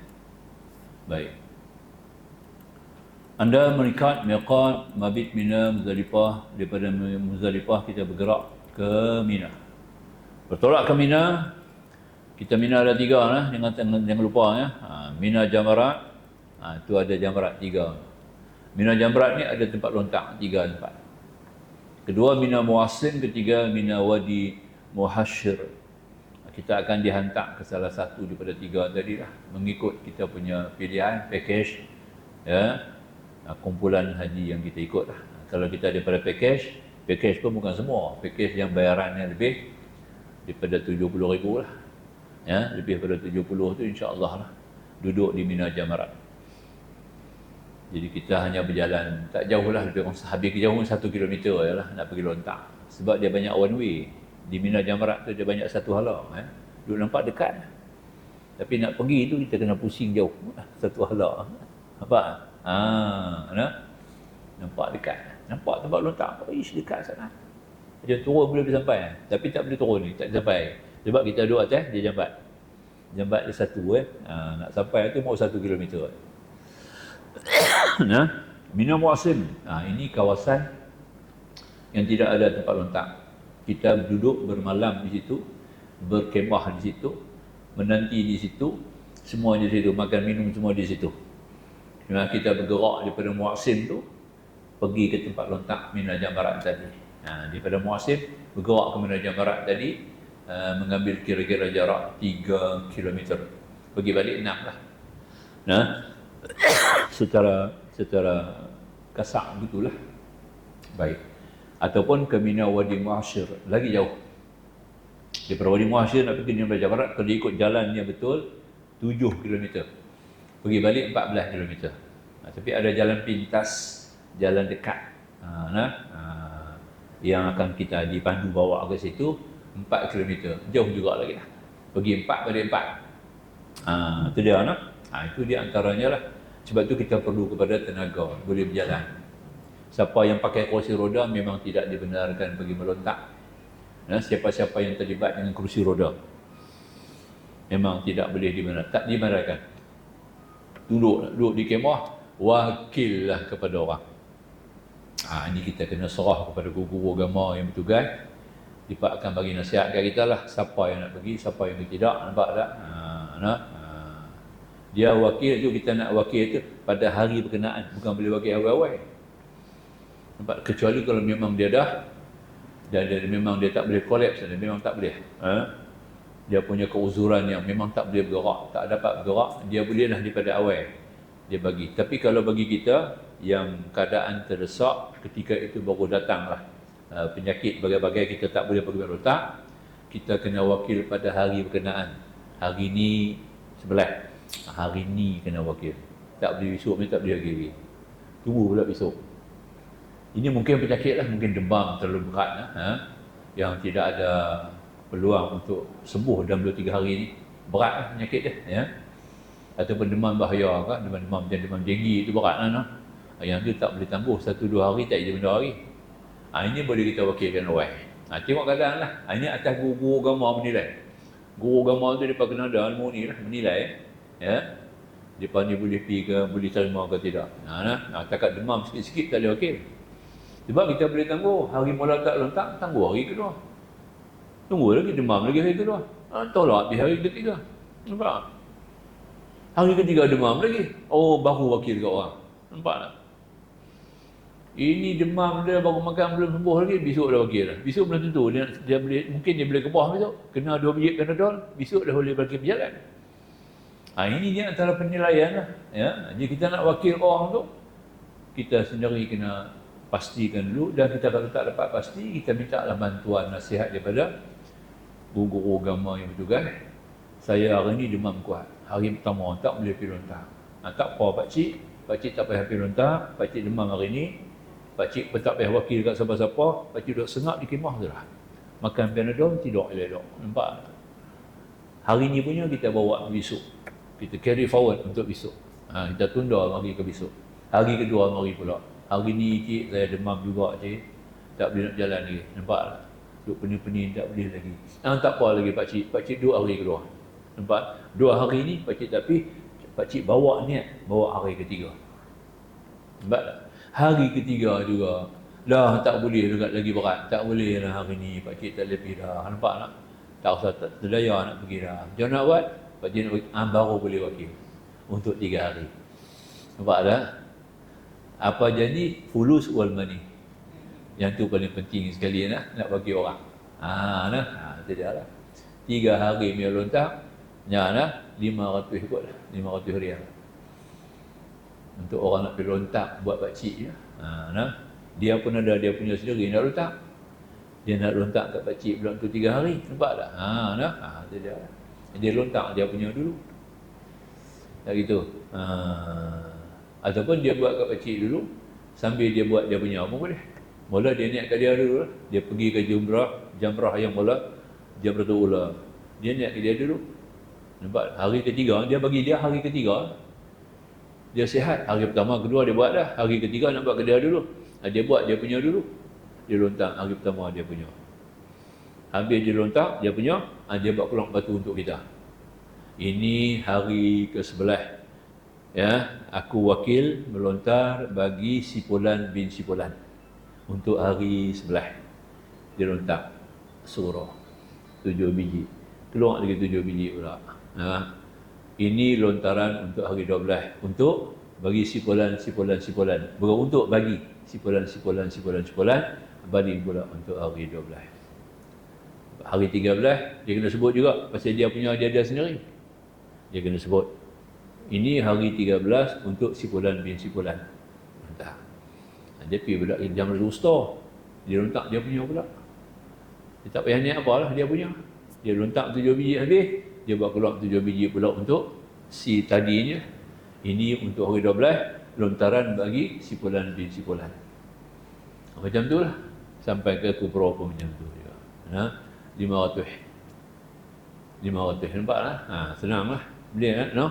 Baik. Anda mengikat miqat mabit Mina Muzdalifah. Daripada Muzdalifah kita bergerak ke Mina. Bertolak ke Mina. Kita Mina ada 3 lah, jangan lupa, ya. Mina Jamarat. Itu ada Jamarat 3. Mina Jamarat ni ada tempat lontak 3 tempat. Kedua Mina Muasim, ketiga Mina Wadi Muhashir. Kita akan dihantar ke salah satu daripada 3 tadi lah, mengikut kita punya pilihan, package, ya, kumpulan haji yang kita ikut lah. Kalau kita daripada package pun bukan semua, package yang bayarannya lebih daripada 70,000 lah, ya, lebih daripada 70 tu insya-Allah lah duduk di Mina Jamarat. Jadi kita hanya berjalan tak jauh lah, lebih kurang habis kejauhan 1 kilometer je lah nak pergi lontak, sebab dia banyak one way. Di Mina Jamarat tu dia banyak satu halang, duk nampak dekat, tapi nak pergi tu kita kena pusing jauh satu halang. Apa? Nampak dekat, nampak tempat lontak, ish dekat sana. Macam turun boleh sampai, tapi tak boleh turun ni, tak sampai. Sebab kita duduk atas dia jambat dia satu, nak sampai tu mau 1 kilometer. Mina Muasim, ini kawasan yang tidak ada tempat lontak. Kita duduk bermalam di situ, berkemah di situ, menanti di situ, semua di situ, makan minum semua di situ. Kita bergerak daripada Muasim tu pergi ke tempat lontak Mina Jamarat tadi. Daripada Muasim bergerak ke Mina Jamarat tadi, mengambil kira-kira jarak 3 km. Pergi balik 6 lah. Secara kasar gitulah. Baik. Ataupun ke Mina Wadi Muhashir, lagi jauh. Daripada Wadi Muhashir nak pergi Mina Jamarat, kalau ikut jalannya betul 7 km. Pergi balik 14 km. Tapi ada jalan pintas, jalan dekat, yang akan kita dipandu bawa ke situ 4 km. Jauh juga lagi lah. Pergi 4 balik 4. Itu dia, itu dia antaranya lah. Sebab tu kita perlu kepada tenaga boleh berjalan. Siapa yang pakai kerusi roda memang tidak dibenarkan pergi melontak. Siapa-siapa yang terlibat dengan kerusi roda memang tidak boleh tak dibenarkan. Duduk di kemah, wakillah kepada orang. Ini kita kena serah kepada guru agama yang bertugas. Dia akan bagi nasihat kat kita lah, siapa yang nak pergi, siapa yang tidak. Nampak tak? Dia wakil tu, kita nak wakil tu pada hari berkenaan, bukan boleh wakil awal-awal. Nampak? Kecuali kalau memang dia memang dia tak boleh kolaps, dia memang tak boleh. Dia punya keuzuran yang memang tak boleh bergerak, tak dapat bergerak, dia bolehlah daripada awal dia bagi. Tapi kalau bagi kita yang keadaan terdesak, ketika itu baru datanglah penyakit bagai-bagai, kita tak boleh pergi melontak, kita kena wakil pada hari berkenaan. Hari ni sebelah, Hari ni kena wakil. Tak boleh besok ni, tak boleh lagi. Tunggu pula besok. Ini mungkin penyakit lah, mungkin demam terlalu berat lah, yang tidak ada peluang untuk sembuh dalam 2-3 hari ni. Berat lah penyakit dia, ya. Ataupun demam bahaya kan, demam denggi itu berat lah. Yang tu tak boleh tangguh 1-2 hari, tak jadi benda lagi. Ini boleh kita wakilkan orang. Tengok keadaan lah. Ini atas guru agama menilai. Guru agama tu dia kena ada ilmu ni lah, menilai. Ya. Dia ni boleh pergi ke, boleh terima ke tidak. Takat demam sikit-sikit tak boleh wakil. Sebab kita boleh tangguh. Hari mula tak lontak, tangguh hari kedua. Tunggu lagi, demam lagi hari kedua. Tolak habis hari ketiga. Nampak? Hari ketiga demam lagi. Oh, baru wakil kat orang. Nampak tak? Ini demam dia baru makan belum sembuh lagi, besok dah wakil dah. Besok belum tentu. Dia boleh, mungkin dia boleh kebah besok. Kena 2 biji Panadol, besok dah boleh bagi berjalan. Ini dia antara penilaian lah. Ya? Jadi kita nak wakil orang tu, kita sendiri kena pastikan dulu. Dan kita kalau tak dapat pasti, kita minta lah bantuan nasihat daripada guru agama yang bertugas. Saya hari ni demam kuat. Hari pertama tak boleh pergi lontar. Tak apa pakcik tak payah pergi lontar. Pakcik demam hari ni. Pakcik pun tak payah wakil kat siapa-siapa. Pakcik duduk sengap di kemah tu lah. Makan Panadol, tidur elok. Nampak? Hari ni punya kita bawa besok. Kita carry forward untuk besok. Kita tunda mari ke besok. Hari kedua mari pula. Hari ni cik saya demam juga cik. Tak boleh nak jalan lagi. Nampak tak? Duduk pening-pening tak boleh lagi. Tak apa lagi pakcik. Pakcik 2 hari kedua. Nampak? 2 hari ni pakcik tapi pakcik bawa niat bawa hari ketiga. Nampak tak? Hari ketiga juga dah tak boleh juga lagi berat. Tak boleh lah hari ni pakcik tak boleh pergi dah. Nampak tak? Tak usah terdaya nak pergi dah. Macam nak buat? Pakcik nak baru boleh wakil untuk 3 hari. Nampak tak? Apa jadi? Fulus wal mani. Yang tu paling penting sekali nak bagi orang. Itu dia lah. 3 hari punya lontar, 500 kot lah. 500 rial. Untuk orang nak pergi lontar buat pakcik je. Dia pun ada dia punya sendiri nak lontar. Dia nak lontar kat pakcik pula untuk 3 hari. Nampak tak? Itu dia lah. Dia lontar dia punya dulu. Tak gitu. Ataupun dia buat kat pakcik dulu, sambil dia buat dia punya apa boleh. Mula dia niat kat dia dulu lah. Dia pergi ke jamrah yang mula, Jamratul Ula. Dia niat kat dia dulu. Nampak? Hari ketiga, dia bagi dia hari ketiga. Dia sihat. Hari pertama, kedua dia buat dah. Hari ketiga nak buat ke dia dulu. Dia buat dia punya dulu. Dia lontar hari pertama dia punya. Habis dia lontar dia punya, dia buat keluar batu untuk kita. Ini hari ke-11. Ya, aku wakil melontar bagi si Fulan bin si Fulan untuk hari 11. Dia lontar surah 7 biji. Keluar lagi 7 biji pula. Ini lontaran untuk hari 12 untuk bagi si Fulan. Bukan untuk bagi si Fulan. Bagi pula untuk hari 12. Hari 13 dia kena sebut juga pasal dia punya dia sendiri. Dia kena sebut. Ini hari 13 untuk si Fulan bin si Fulan. Entah. Dia pergi pula ke Jamratul Wusta. Dia lontak dia punya pula. Dia tak payah niat apalah dia punya. Dia lontak 7 biji habis, dia buat keluar 7 biji pula untuk si tadinya. Ini untuk hari 12 lontaran bagi si Fulan bin si Fulan. Macam tu lah. Sampai ke Kubra pun macam tu juga. 500. Nampak lah? Senang lah. Boleh kan? No?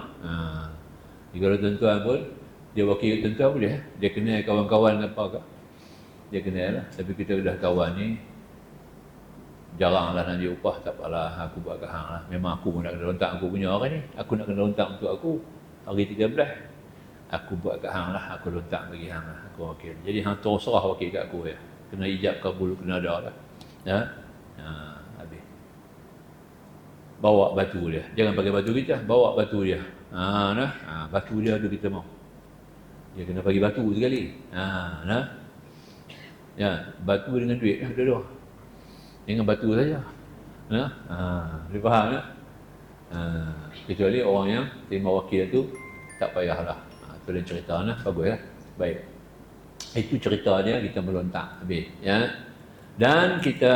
Kalau tuan-tuan pun, dia wakil tuan-tuan boleh. Dia kenal kawan-kawan apa ke? Dia kenal lah. Tapi kita dah kawan ni, jarang lah nak dia upah. Tak apalah, aku buat ke hang lah. Memang aku pun nak kena lontak aku punya orang ni. Aku nak kena lontak untuk aku. Hari 13. Aku buat ke hang lah. Aku lontak bagi hang lah. Aku wakil. Jadi hang terserah wakil kat aku ya. Kena ijab kabul, kena ada lah. Habis. Bawa batu dia. Jangan pakai batu kita. Bawa batu dia. Batu dia tu kita mau. Dia kena bagi batu sekali. Ya, batu dengan duit dua-dua. Dengan batu saja. Dia faham tak? Kecuali orang yang terima wakil tu tak payahlah. Itu dia cerita lah. Bagus lah. Baik. Itu cerita dia kita melontar habis. Ya. Dan kita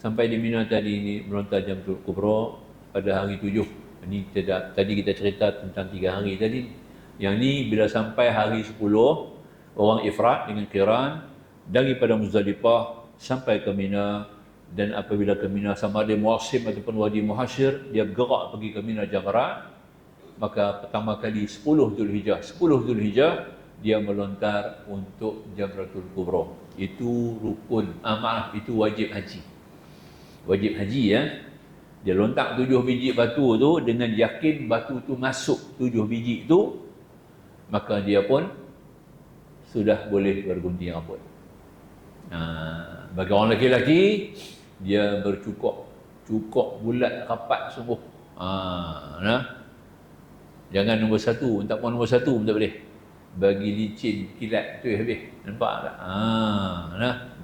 sampai di Mina tadi ini melontar Jamratul Kubra pada hari 7 Ini tadi kita cerita tentang 3 hari tadi. Yang ni bila sampai hari 10, orang ifrat dengan qiran daripada Muzdalifah sampai ke Mina, dan apabila ke Mina sama ada Muasim ataupun Wadi Muhasyir, dia bergerak pergi ke Mina Jamrat. Maka pertama kali 10 Zulhijjah dia melontar untuk Jamratul Kubra. Itu rukun, itu wajib haji. Wajib haji ya. Dia lontar 7 biji batu tu dengan yakin batu tu masuk 7 biji tu, maka dia pun sudah boleh bergunting rambut. Bagi orang lelaki, dia cukup bulat rapat sungguh. Jangan nombor 1, tak mau nombor 1 pun tak boleh. Bagi licin, kilat tu habis. Nampak tak?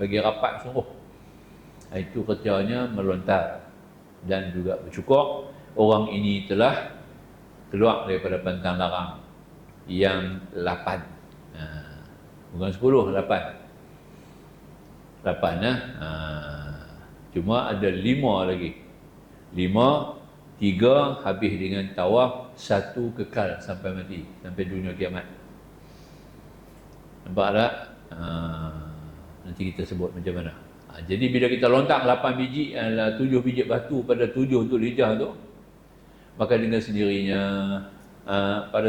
Bagi rapat sungguh. Itu kerjanya melontar dan juga bercukur. Orang ini telah keluar daripada pantang larang yang 8. Bukan 10, 8. 8 cuma ada 5 lagi. 5, 3 habis dengan tawaf, 1 kekal sampai mati, sampai dunia kiamat. Nampak tak? Nanti kita sebut macam mana. Jadi bila kita lontar 8 biji, 7 biji batu pada 7 Zulhijjah tu, maka dengan sendirinya pada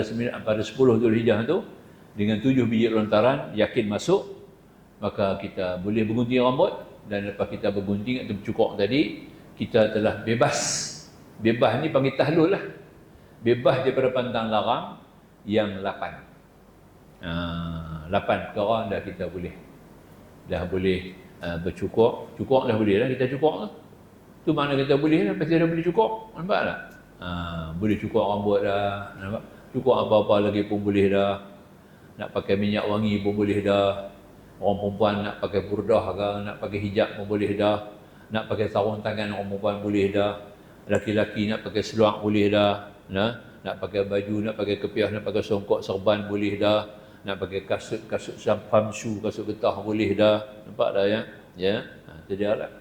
10 Zulhijjah tu, dengan 7 biji lontaran yakin masuk, maka kita boleh bergunting rambut. Dan lepas kita bergunting atau bercukur tadi, kita telah bebas. Bebas ni panggil tahlul lah. Bebas daripada pantang larang yang 8. 8 perkara dah kita boleh. Dah boleh bercukur. Cukur dah boleh lah kita cukur tu. Tu mana kita boleh lah, pasti dah boleh cukur. Nampak tak? Boleh cukur rambut dah. Nampak? Cukur apa-apa lagi pun boleh dah. Nak pakai minyak wangi pun boleh dah. Orang perempuan nak pakai burdah ke, nak pakai hijab pun boleh dah. Nak pakai sarung tangan orang perempuan boleh dah. Laki-laki nak pakai seluar boleh dah. Nak pakai baju, nak pakai kepiah, nak pakai songkok serban boleh dah. Nak pakai kasut pamsu, kasut getah boleh dah. Nampak dah ya? Ya. Jadi lah.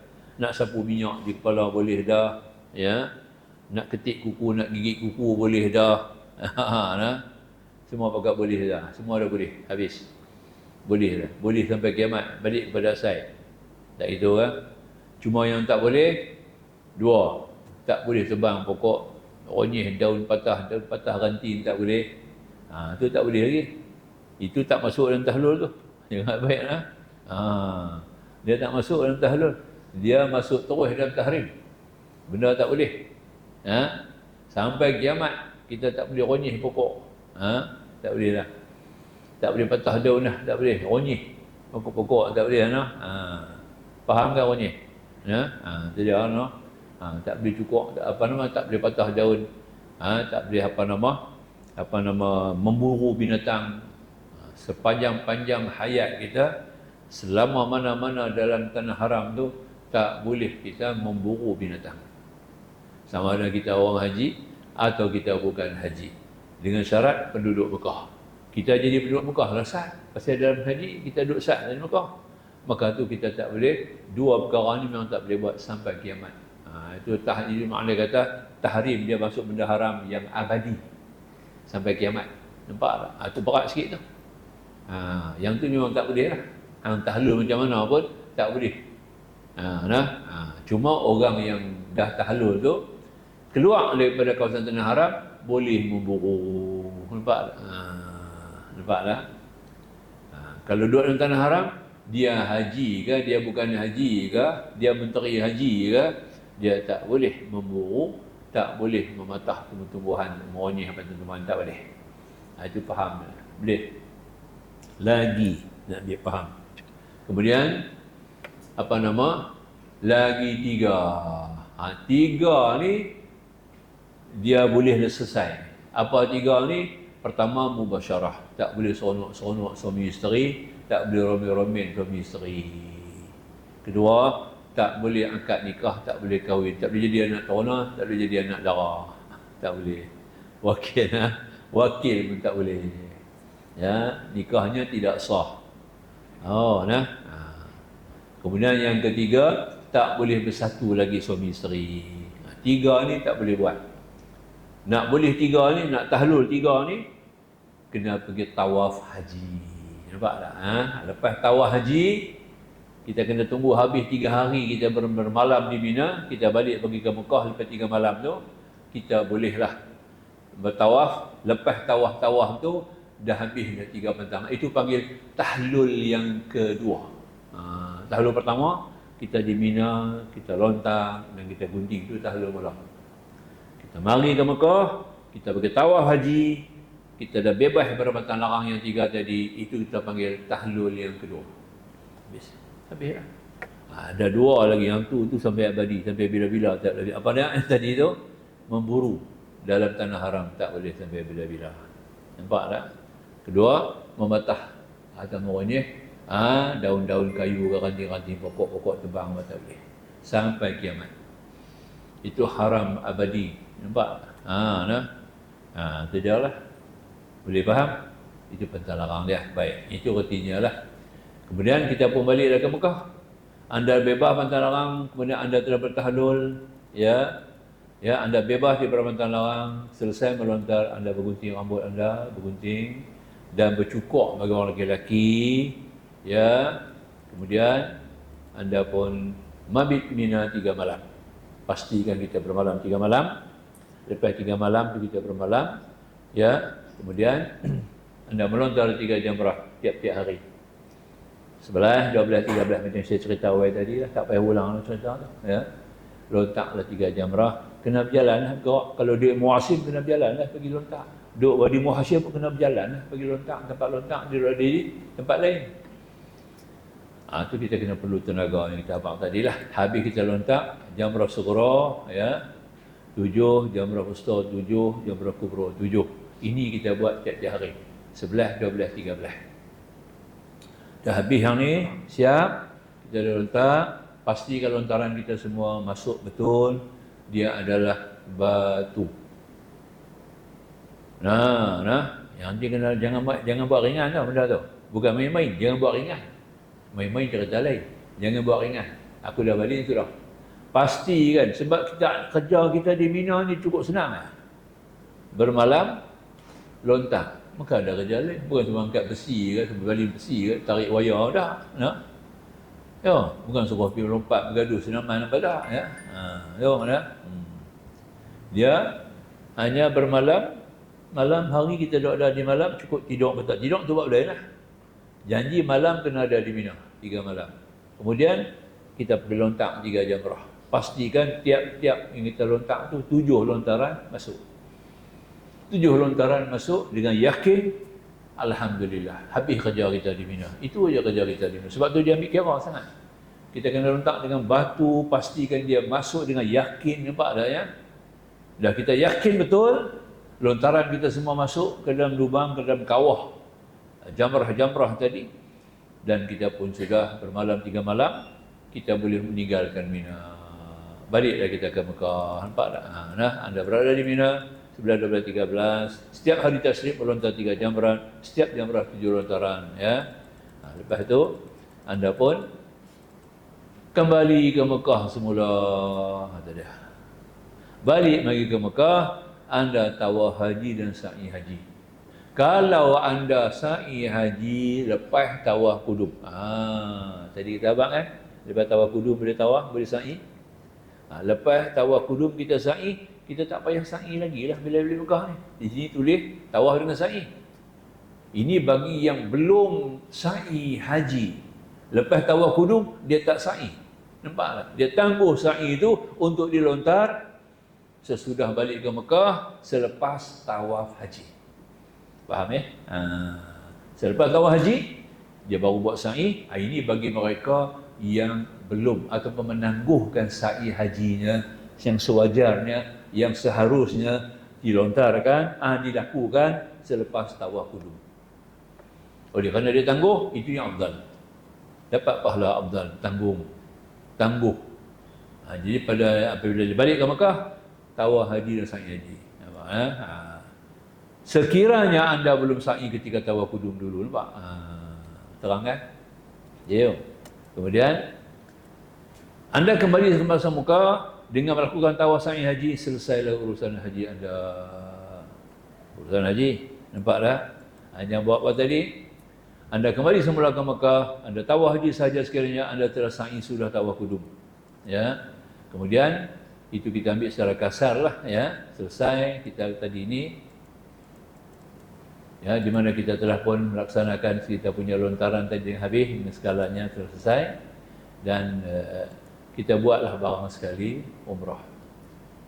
Nak sapu minyak di kepala boleh dah. Ya. Nak ketik kuku, nak gigit kuku boleh dah. Semua pakai boleh dah. Semua dah boleh. Habis. Boleh dah. Boleh sampai kiamat. Balik kepada asal. Tak itu kan? Cuma yang tak boleh 2. Tak boleh tebang pokok ronyih, daun patah ranting, tak boleh. Tu tak boleh lagi. Itu tak masuk dalam tahlul tu. Jangan baiklah. Dia tak masuk dalam tahlul. Dia masuk terus dalam tahrim. Benda tak boleh. Sampai kiamat kita tak boleh ronyih pokok. Tak boleh lah. Tak boleh patah daun lah, tak boleh. Ronyih pokok-pokok tak boleh lah. Faham kan ronyih? Jadi tak boleh cukur, tak boleh patah daun. Tak boleh memburu binatang. Sepanjang-panjang hayat kita, selama mana-mana dalam tanah haram tu, tak boleh kita memburu binatang. Sama ada kita orang haji atau kita bukan haji. Dengan syarat penduduk Mekah. Kita jadi penduduk Mekah lah sah. Pasal dalam haji kita duduk sah dari Mekah. Maka tu kita tak boleh. 2 perkara ni memang tak boleh buat sampai kiamat. Itu makna kata tahrim, dia masuk benda haram yang abadi sampai kiamat. Nampak tak? Itu berat sikit tu. Yang tu memang tak boleh lah. Tahlul macam mana pun tak boleh. Cuma orang yang dah tahlul tu keluar daripada kawasan tanah haram boleh memburu. Nampak tak? Nampak tak? Kalau duduk dalam tanah haram, dia haji ke, dia bukan haji ke, dia menteri haji ke, dia tak boleh memburu, tak boleh mematah tumbuh-tumbuhan, meronyih apa tumbuhan, tak boleh. Itu faham. Boleh. Lagi nak dia faham. Kemudian lagi 3. 3 ni dia boleh selesai. Apa 3 ni? Pertama, mubasyarah. Tak boleh seronok-seronok suami isteri, tak boleh romen-romen suami isteri. Kedua, tak boleh angkat nikah, tak boleh kahwin, tak boleh jadi anak terona, tak boleh jadi anak dara. Tak boleh. Wakil pun tak boleh. Ya, nikahnya tidak sah. Kemudian yang ketiga, tak boleh bersatu lagi suami isteri. 3 ni tak boleh buat. Nak boleh 3 ni, nak tahlul 3 ni, kena pergi tawaf haji. Nampak tak? Lepas tawaf haji, kita kena tunggu habis 3 hari kita bermalam di Mina, kita balik pergi ke Mekah lepas 3 malam tu, kita bolehlah bertawaf. Lepas tawaf tu, dah habis dah 3 petang. Itu panggil tahlul yang kedua. Tahlul pertama, kita di Mina, kita lontang dan kita gunting, itu tahlul mula. Kita mari ke Mekah, kita pergi tawaf haji, kita dah bebas perbuatan larang yang 3 tadi, itu kita panggil tahlul yang kedua. Habis lah. Ada 2 lagi, yang tu sampai abadi, sampai bila-bila tak boleh. Apa dia yang tadi tu? Memburu dalam tanah haram, tak boleh sampai bila-bila. Nampak tak? Kedua, mematah atau mengonyeh daun-daun kayu ke ranting-ranting pokok-pokok tebang, tak boleh sampai kiamat. Itu haram abadi. Nampak? Itu dia lah. Boleh faham? Itu pentang larang dia. Baik, itu artinya lah. Kemudian kita pun baliklah ke Mekah. Anda bebas pantang larang, kemudian anda telah bertahlul, ya, anda bebas di pantang larang, selesai melontar, anda bergunting rambut anda, bergunting dan bercukur bagi orang lelaki, ya. Kemudian anda pun mabit Mina 3 malam. Pastikan kita bermalam 3 malam. Lepas 3 malam tu kita bermalam, ya. Kemudian anda melontar 3 jamrah tiap-tiap hari. 11, 12, 13 macam saya cerita awal tadi lah, tak payah ulang cerita tu, ya. Lontaklah 3 jamrah, kena berjalan lah. Kalau dia muasim kena berjalan lah pergi lontak. Duk wadi muhasyir pun kena berjalan lah pergi lontak, tempat lontak dia ada di tempat lain. Tu kita kena perlu tenaga yang kita abang tadi lah. Habis kita lontak jamrah sughra, ya, 7, jamrah wusta 7, jamrah kubra 7. Ini kita buat tiap-tiap hari, 11, 12, 13. Dah habis yang ni, siap, kita dah lontar. Pastikan lontaran kita semua masuk betul, dia adalah batu. Yang nanti kena jangan buat ringan tau benda tu. Bukan main-main, jangan buat ringan. Main-main cerita lain. Jangan buat ringan. Aku dah balik sudah. Pastikan, sebab kerja kita di Mina ni cukup senang lah. Bermalam, lontar. Maka ada kerja lain. Bukan cuma angkat besi ke, balik besi ke, tarik wayar dah. Ya, bukan suruh pergi lompat bergaduh senaman apa dah, ya. Mana? Dia hanya bermalam, malam hari kita duduk ada di malam, cukup tidur betul. Tidur tu buat lain lah. Janji malam kena ada di Mina 3 malam. Kemudian kita pergi lontak 3 jamrah. Pastikan tiap-tiap yang kita lontak tu 7 lontaran masuk. 7 lontaran masuk dengan yakin, alhamdulillah, habis kerja kita di Mina. Itu aja kerja kita di Mina. Sebab tu dia ambil kira sangat. Kita kena lontak dengan batu, pastikan dia masuk dengan yakin, nampak tak ya? Dah kita yakin betul, lontaran kita semua masuk ke dalam lubang, ke dalam kawah jamrah-jamrah tadi, dan kita pun sudah bermalam 3 malam, kita boleh meninggalkan Mina. Baliklah kita ke Mekah, nampak tak? Anda berada di Mina 11, 12, 13, setiap hari tasyrik melontar 3 jamrah, setiap jamrah 7 lontaran, ya. Lepas itu anda pun kembali ke Mekah semula. Kata dia, balik lagi ke Mekah, anda tawaf haji dan sa'i haji. Kalau anda sa'i haji lepas tawaf kudum, tadi kita abang kan, lepas tawaf kudum boleh tawaf, boleh sa'i. Lepas tawaf kudum kita sa'i, kita tak payah sa'i lagi lah bila beli Mekah ni. Di sini tulis tawaf dengan sa'i. Ini bagi yang belum sa'i haji. Lepas tawaf kudum dia tak sa'i. Nampak tak? Dia tangguh sa'i itu untuk dilontar sesudah balik ke Mekah selepas tawaf haji. Faham ya? Selepas tawaf haji dia baru buat sa'i. Ini bagi mereka yang belum ataupun menangguhkan sa'i hajinya yang sewajarnya, yang seharusnya dilontarkan, dilakukan selepas tawaf kudum. Oleh kerana dia tangguh, itu yang afdal. Dapat pahala afdal, tangguh. Jadi apabila dia balik ke Mekah, tawaf haji dan sa'i haji. Sekiranya anda belum sa'i ketika tawaf kudum dulu, nampak? Terang kan? Ya. Kemudian anda kembali ke masa Mekah, dengan melakukan tawaf sa'i haji, selesailah urusan haji anda. Urusan haji, nampak tak? Jangan buat apa tadi? Anda kembali semula ke Mekah, anda tawaf haji sahaja sekiranya anda telah sa'i sudah tawaf kudum. Ya. Kemudian itu kita ambil secara kasar lah, ya. Selesai kita tadi ini, ya, di mana kita telah pun melaksanakan kita punya lontaran tadi yang habis, dengan segalanya telah selesai, dan kita buatlah barang sekali umrah.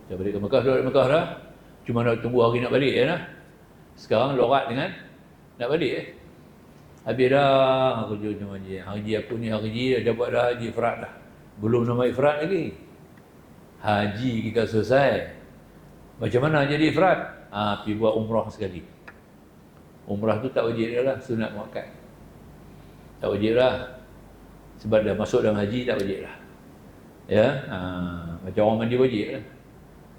Kita balik ke Mekah, duduk di Mekah dah, cuma nak tunggu hari nak balik, ya lah. Sekarang lorat dengan nak balik, habis dah kerja macam haji. Haji aku ni haji dah buat dah haji ifrat dah. Belum nama ifrat lagi. Haji kita selesai. Macam mana jadi ifrat? Pergi buat umrah sekali. Umrah tu tak wajib dah lah, sunat muakkad. Tak wajib lah. Sebab dah masuk dalam haji tak wajib lah. Ya, macam orang mandi wajib lah.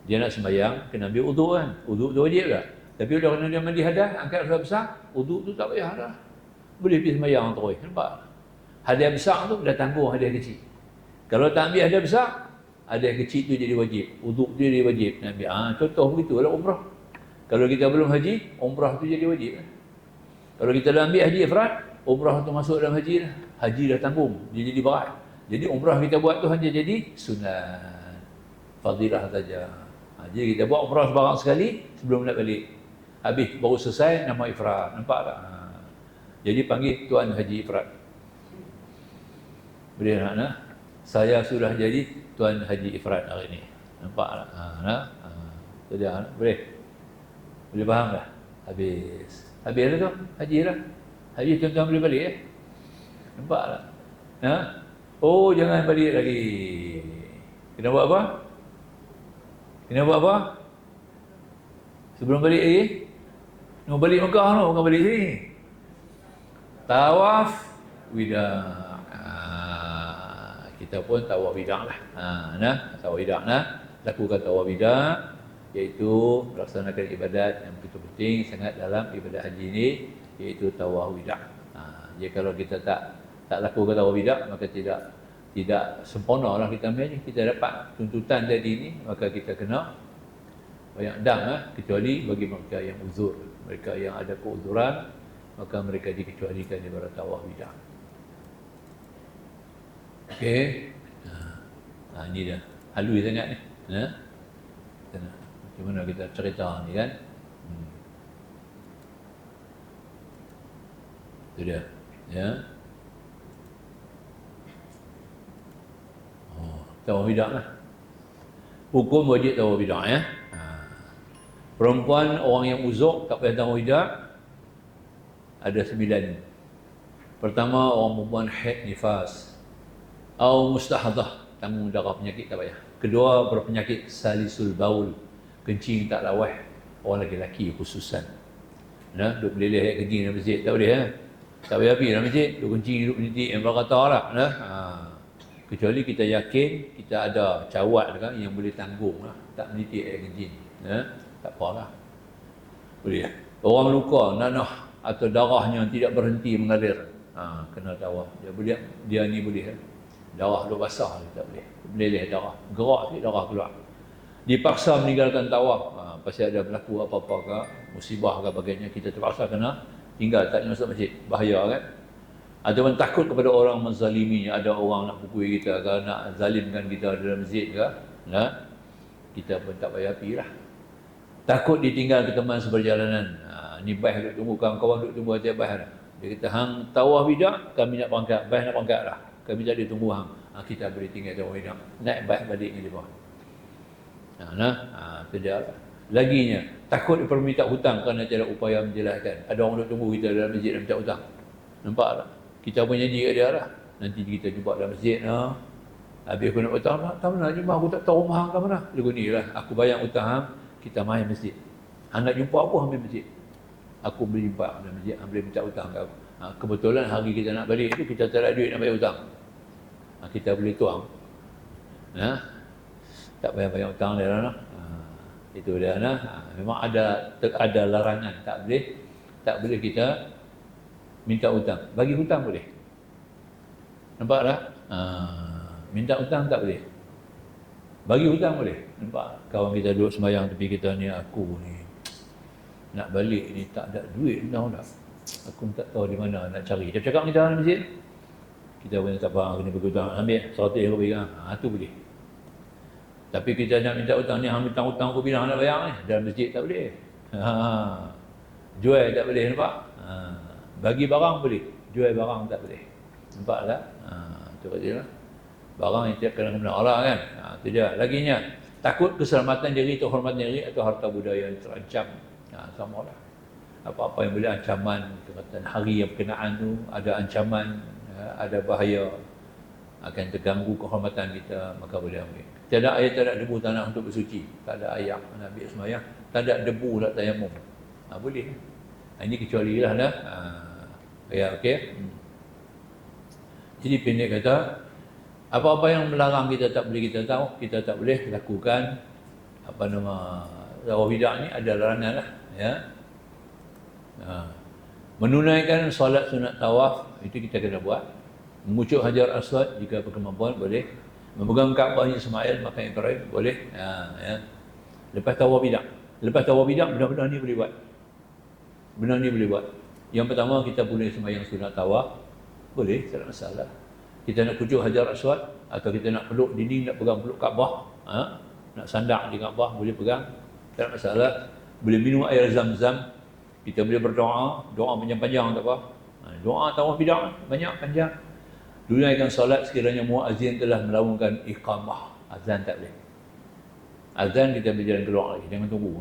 Dia nak sembahyang kena ambil uduk kan. Uduk tu wajib tak? Tapi dah kena dia mandi hadas, angkat hadas besar, uduk tu tak payah dah. Boleh pergi sembahyang terus. Nampak? Hadiah besar tu dah tanggung hadiah kecil. Kalau tak ambil hadiah besar, hadiah kecil tu jadi wajib. Uduk tu jadi wajib. Nak ambil. Contoh begitulah umrah. Kalau kita belum haji, umrah tu jadi wajib. Kalau kita dah ambil haji ifrat, umrah tu masuk dalam haji dah. Haji dah tanggung. Dia jadi berat. Jadi umrah kita buat tu hanya jadi sunat. Fadilah saja. Jadi kita buat umrah sebarang sekali sebelum nak balik. Habis baru selesai nama ifrat. Nampak tak? Jadi panggil Tuan Haji Ifrat. Boleh nak? Saya sudah jadi Tuan Haji Ifrat hari ini. Nampak tak? Jadi boleh? Boleh faham tak? Habis. Habis dah tu? Haji dah? Haji tuan-tuan boleh balik ya? Nampak tak? Oh, jangan balik lagi. Kena buat apa? Kena buat apa? Sebelum balik lagi? Nak balik Mekah tu, bukan balik sini. Tawaf wida. Kita pun tawaf wida lah. Tawaf wida lah. Lakukan tawaf wida, iaitu melaksanakan ibadat yang begitu penting sangat dalam ibadat haji ini, iaitu tawaf wida. Jadi kalau kita tak lakukan tawaf wida, maka tidak sempurna lah kita ambil. Kita dapat tuntutan tadi ini, maka kita kena banyak dam, kecuali bagi mereka yang uzur, mereka yang ada keuzuran, maka mereka dikecualikan daripada tawaf wida. Okey. Ini dah halus sangat ni. Macam mana kita cerita ni kan? Itu dia. Ya. Tawaf wida lah. Hukum wajib tawaf wida ya. Perempuan orang yang uzur tak payah tawaf wida ada 9. Pertama, orang perempuan haid nifas atau mustahadhah, tanggung darah penyakit tak payah. Kedua, berpenyakit salisul baul, kencing tak lawah, orang lelaki khususan. Duduk meleleh ayat kencing dalam masjid tak boleh tak payah pergi dalam masjid, duduk kencing duduk menitik yang berkata lah. Kecuali kita yakin kita ada cawat kan yang boleh tanggung lah, tak menitik air kencing. Tak apalah. Boleh. Orang luka, nanah atau darahnya tidak berhenti mengalir, kena tawaf. Dia ni boleh. Darah duk basah tak boleh. Meleleh darah, gerak sikit darah keluar. Dipaksa meninggalkan tawaf, pasal ada berlaku apa-apa ke, musibah ke bagainya, kita terpaksa kena tinggal, tak masuk masjid, bahaya kan. Ataupun takut kepada orang menzalimi, ada orang nak pukul kita ke, nak zalimkan kita dalam masjid ke, kita pun tak payah pergi lah. Takut ditinggal ke teman seperjalanan, ni baik duk tunggu, kawan-kawan duk tunggu hati baik dah. Dia kata, hang tawaf wida, kami nak berangkat, baik nak berangkat dah, kami tak ada tunggu hang. Kita boleh tinggal tawaf wida, naik baik balik ni dia buat. Itu dia lah. Laginya, takut dia minta hutang kerana tiada upaya menjelaskan. Ada orang duk tunggu kita dalam masjid dan minta hutang. Nampak tak? Kita pun janji kat dia lah. Nanti kita jumpa dalam masjid. Habis aku nak hutang, tak mana jumpa, aku tak tahu rumah hang kat mana. Dia kata, ni lah, aku bayar hutang hang, kita main masjid. Hang nak jumpa aku, ambil masjid. Aku boleh jumpa dalam masjid, hang boleh minta hutang kat aku. Kebetulan hari kita nak balik tu, kita tak ada duit nak bayar hutang. Kita boleh tuang. Tak payah bayar hutang dia lah. Itu dia lah. Memang ada larangan, tak boleh kita minta hutang. Bagi hutang boleh. Nampak tak? Minta hutang tak boleh. Bagi hutang boleh. Nampak? Kawan kita duduk sembahyang tepi kita ni, aku ni nak balik ni tak ada duit dah tak. Aku tak tahu di mana nak cari. Dia cakap kita dalam masjid. Kita pun tak faham kena pergi hutang. Ambil 100 aku pegang. Tu boleh. Tapi kita nak minta hutang ni, ambil hutang aku bilang nak bayar ni. Dalam masjid tak boleh. Jual tak boleh, nampak? Bagi barang boleh. Jual barang tak boleh. Nampak tak? Itu kata lah. Barang yang tidak kena kebenaran Allah kan. Itu dia. Laginya, takut keselamatan diri atau hormat diri atau harta budaya yang terancam. Sama lah. Apa-apa yang boleh ancaman, kata hari yang berkenaan tu, ada ancaman, ada bahaya, akan terganggu kehormatan kita, maka boleh ambil. Tiada air, tak ada debu tanah untuk bersuci. Tak ada air nak ambil sembahyang. Tak ada debu nak tayamum. Boleh. Ini kecuali lah dah. Ya, okey. Jadi pendek kata, apa-apa yang melarang kita tak boleh kita tahu, kita tak boleh lakukan. Apa nama tawaf bidah ni ada larangan lah, ya. Menunaikan solat sunat tawaf itu kita kena buat. Mengucuk Hajar Aswad jika berkemampuan boleh. Memegang Kaabah Ismail makan Ibrahim boleh. Ya. Lepas tawaf bidah. Lepas tawaf bidah benar-benar ni boleh buat. Benar ni boleh buat. Yang pertama kita boleh sembahyang sunat tawaf. Boleh, tak ada masalah. Kita nak kucuk Hajar Aswad atau kita nak peluk dinding, nak pegang peluk Kaabah, nak sandak di Kaabah boleh pegang. Tak ada masalah. Boleh minum air Zam-Zam. Kita boleh berdoa, doa panjang-panjang tak apa. Doa tawaf bidah banyak panjang. Tunaikan solat sekiranya muazzin telah melaungkan iqamah. Azan tak boleh. Azan kita boleh jalan keluar lagi, jangan tunggu.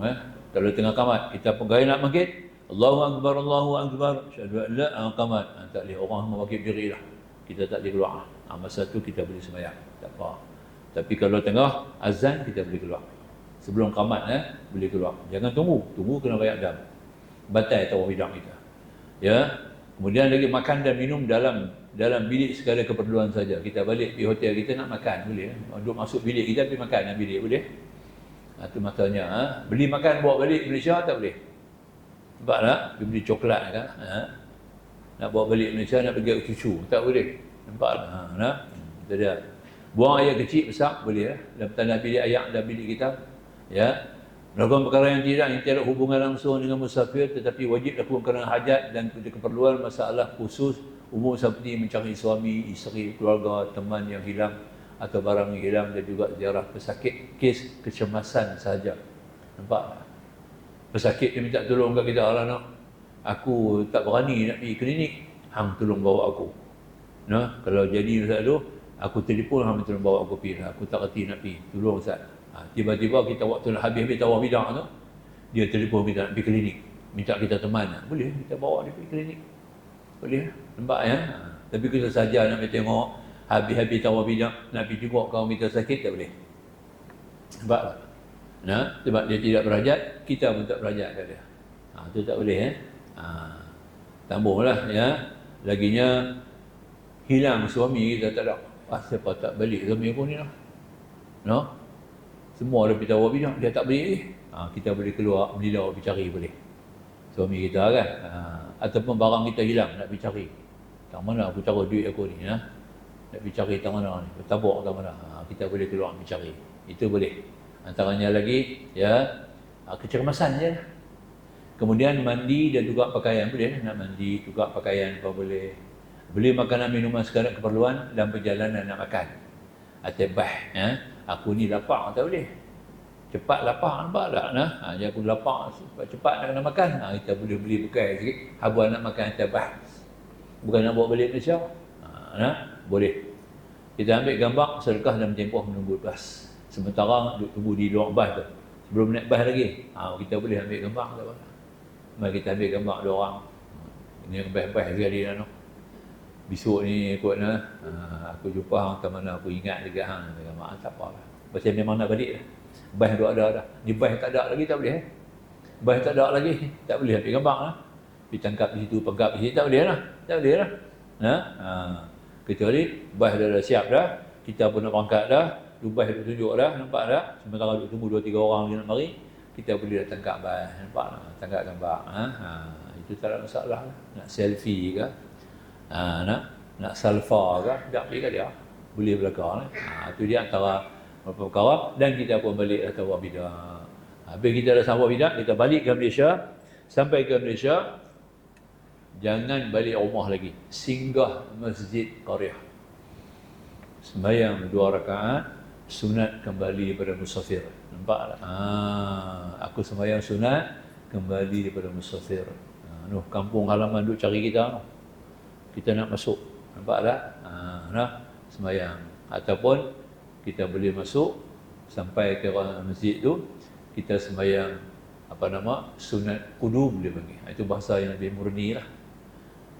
Kalau tengah qamat, kita pegawai nak bangkit, Allahu Akbar, Allahu Akbar, asyhadu an la qamat. Tak boleh, orang semua bangkit diri lah. Kita tak boleh keluar. Masa tu kita boleh sembahyang, tak apa. Tapi kalau tengah azan, kita boleh keluar. Sebelum qamat boleh keluar. Jangan tunggu kena bayar dam. Batal tawaf bidah kita. Ya. Kemudian lagi makan dan minum dalam bilik sekadar keperluan saja. Kita balik di hotel kita nak makan boleh. Duduk masuk bilik kita pergi makan dalam bilik boleh. Itu maksudnya beli makan bawa balik Malaysia tak boleh. Nampak tak? Beli coklat kan? Nak bawa balik Malaysia nak pergi cucu tak boleh. Nampak tak? Itu dia. Buang air kecil besar boleh dalam tanah bilik ayak dalam bilik kita. Ya. Melakukan perkara yang tiada hubungan langsung dengan musafir tetapi wajib lakukan kerana hajat dan keperluan masalah khusus umum seperti mencari suami, isteri, keluarga, teman yang hilang atau barang yang hilang dan juga ziarah pesakit, kes kecemasan sahaja. Nampak? Pesakit dia minta tolong kat kita, Allah nak, aku tak berani nak pergi klinik, hang tolong bawa aku. Nah, kalau jadi Ustaz tu, aku telefon hang tolong bawa aku pergi. Aku tak reti nak pergi, tolong Ustaz. Tiba-tiba kita waktu nak habis tawaf bidah tu, dia telefon kita nak pergi klinik, minta kita teman. Boleh, kita bawa dia pergi klinik. Boleh, nampak ya? Tapi kita saja nak pergi tengok habis-habis tawaf bidah, nak pergi tengok kaum kita sakit, tak boleh. Nampak tak? Sebab dia tidak berhajat, kita pun tak berhajat kat dia. Itu tak boleh tambahlah ya. Laginya hilang suami kita tak ada. Siapa tak balik suami aku ni lah. Semua ada pergi tawaf bidah, dia tak balik. Kita boleh keluar, beli lauk pergi cari boleh. Suami kita kan. Ataupun barang kita hilang, nak pergi cari. Tak mana aku taruh duit aku ni. Nak pergi cari tak mana ni. Bertabuk tak mana. Kita boleh keluar pergi cari. Itu boleh. Antaranya lagi, ya, kecermasan je. Kemudian mandi dan juga pakaian boleh. Nak mandi, juga pakaian apa boleh. Beli makanan minuman sekadar keperluan dalam perjalanan nak makan. Atibah, aku ni lapar tak boleh. Cepat lapar, nampak tak? Jadi aku lapar, cepat nak kena makan. Kita boleh beli bekal sikit. Habuan nak makan atibah. Bukan nak bawa balik Malaysia. Boleh. Kita ambil gambar sedekah dalam tempoh menunggu bas. Sementara duduk tunggu di luar bas tu. Sebelum naik bas lagi, kita boleh ambil gambar tak apa. Mari kita ambil gambar dua orang. Ini bas-bas sekali dah. Besok ni ikut aku jumpa hang ke mana, aku ingat juga hang. Tak apa lah. Pasal memang nak balik lah. Bas tu ada dah. Ni bas tak ada lagi tak boleh. Bas tak ada lagi, tak boleh ambil gambar lah. Pergi tangkap di situ, pegap di situ, tak boleh lah. Tak boleh lah. Kecuali bas dah siap dah. Kita pun nak berangkat dah. Bas dah tunjuk dah, nampak dah. Sementara duduk tunggu 2-3 orang dia nak mari, kita boleh dah tangkap bas. Nampak lah, tangkap gambar. Itu tak ada masalah lah. Nak selfie ke? Nak salfa ke? Tak boleh ke dia? Boleh belakang lah. Itu dia antara beberapa perkara, dan kita pun balik tawaf bidah. Habis kita dah tawaf bidah, kita balik ke Malaysia. Sampai ke Malaysia, jangan balik rumah lagi, singgah Masjid Qaryah, sembahyang 2 rakaat, sunat kembali daripada musafir. Nampak tak? Aku sembahyang sunat kembali daripada musafir. Kampung halaman duk cari kita, kita nak masuk. Nampak tak? Sembahyang. Ataupun kita boleh masuk sampai ke masjid tu, kita sembahyang sunat kudum dia panggil. Itu bahasa yang lebih murni lah.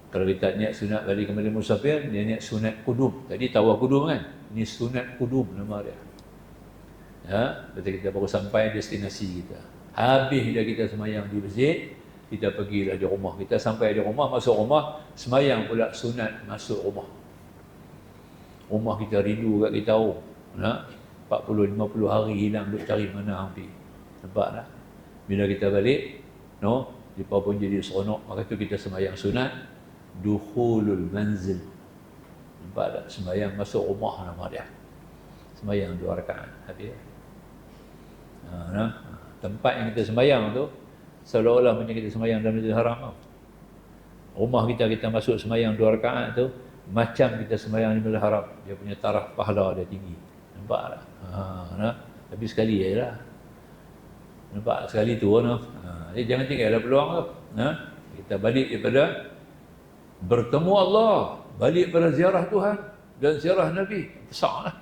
Kalau kita niat sunat balik kembali musafir, dia niat sunat kudum. Tadi tawaf kudum kan? Ini sunat kudum nama dia. Berarti kita baru sampai destinasi kita. Habis dah kita sembahyang di masjid, kita pergilah di rumah. Kita sampai di rumah, masuk rumah, sembahyang pula sunat masuk rumah. Rumah kita rindu kat kita. 40-50 hari hilang duk cari mana hampir. Nampak tak? Bila kita balik, mereka pun jadi seronok. Maka tu kita sembahyang sunat dukhulul manzil. Nampak tak? Sembahyang masuk rumah nama dia. Sembahyang 2 rakaat. Habis. Tempat yang kita sembahyang tu seolah-olah macam kita sembahyang dalam Masjidil Haram. Rumah kita masuk sembahyang 2 rakaat tu macam kita sembahyang di Masjidil Haram. Dia punya taraf pahala dia tinggi. Nampak tak? Tapi sekali je lah. Nampak sekali tu. Jadi jangan tinggallah peluang tu. Kita balik daripada bertemu Allah, balik pada ziarah Tuhan dan ziarah Nabi. Besar lah.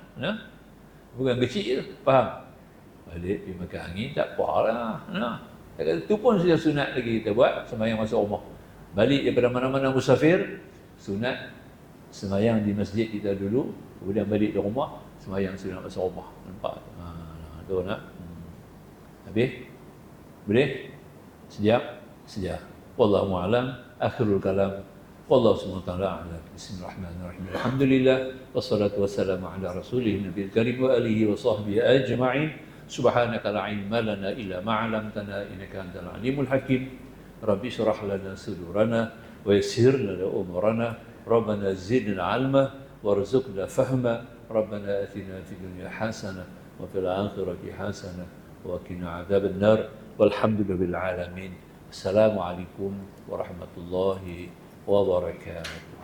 Bukan kecil tu. Faham? Balik pergi makan angin, tak apalah. Itu pun sudah sunat lagi kita buat, sembahyang masuk rumah. Balik daripada mana-mana musafir, sunat sembahyang di masjid kita dulu, kemudian balik di rumah, sembahyang sunat masuk rumah. Nampak? Tu nak. Habis? Boleh? Sejak. Wallahu a'lam. Akhirul kalam. Wallahu subhanahu wa ta'ala a'lam. Bismillahirrahmanirrahim. Alhamdulillah. Wassalatu wassalamu ala rasulih Nabi al-Karim wa alihi wa sahbihi ajma'in. Subhanaka la ilma lana illa ma 'allamtana innaka antal alimul hakim. Rabbi shrah lana sudurana wa yassir lana umurana. Rabbana zidna 'ilma warzuqna fahma. Rabbana atina fid dunya hasanah wa fil akhirati hasanah wa qina 'adzaban nar. Walhamdulillahil alamin. Assalamualaikum warahmatullahi wabarakatuh.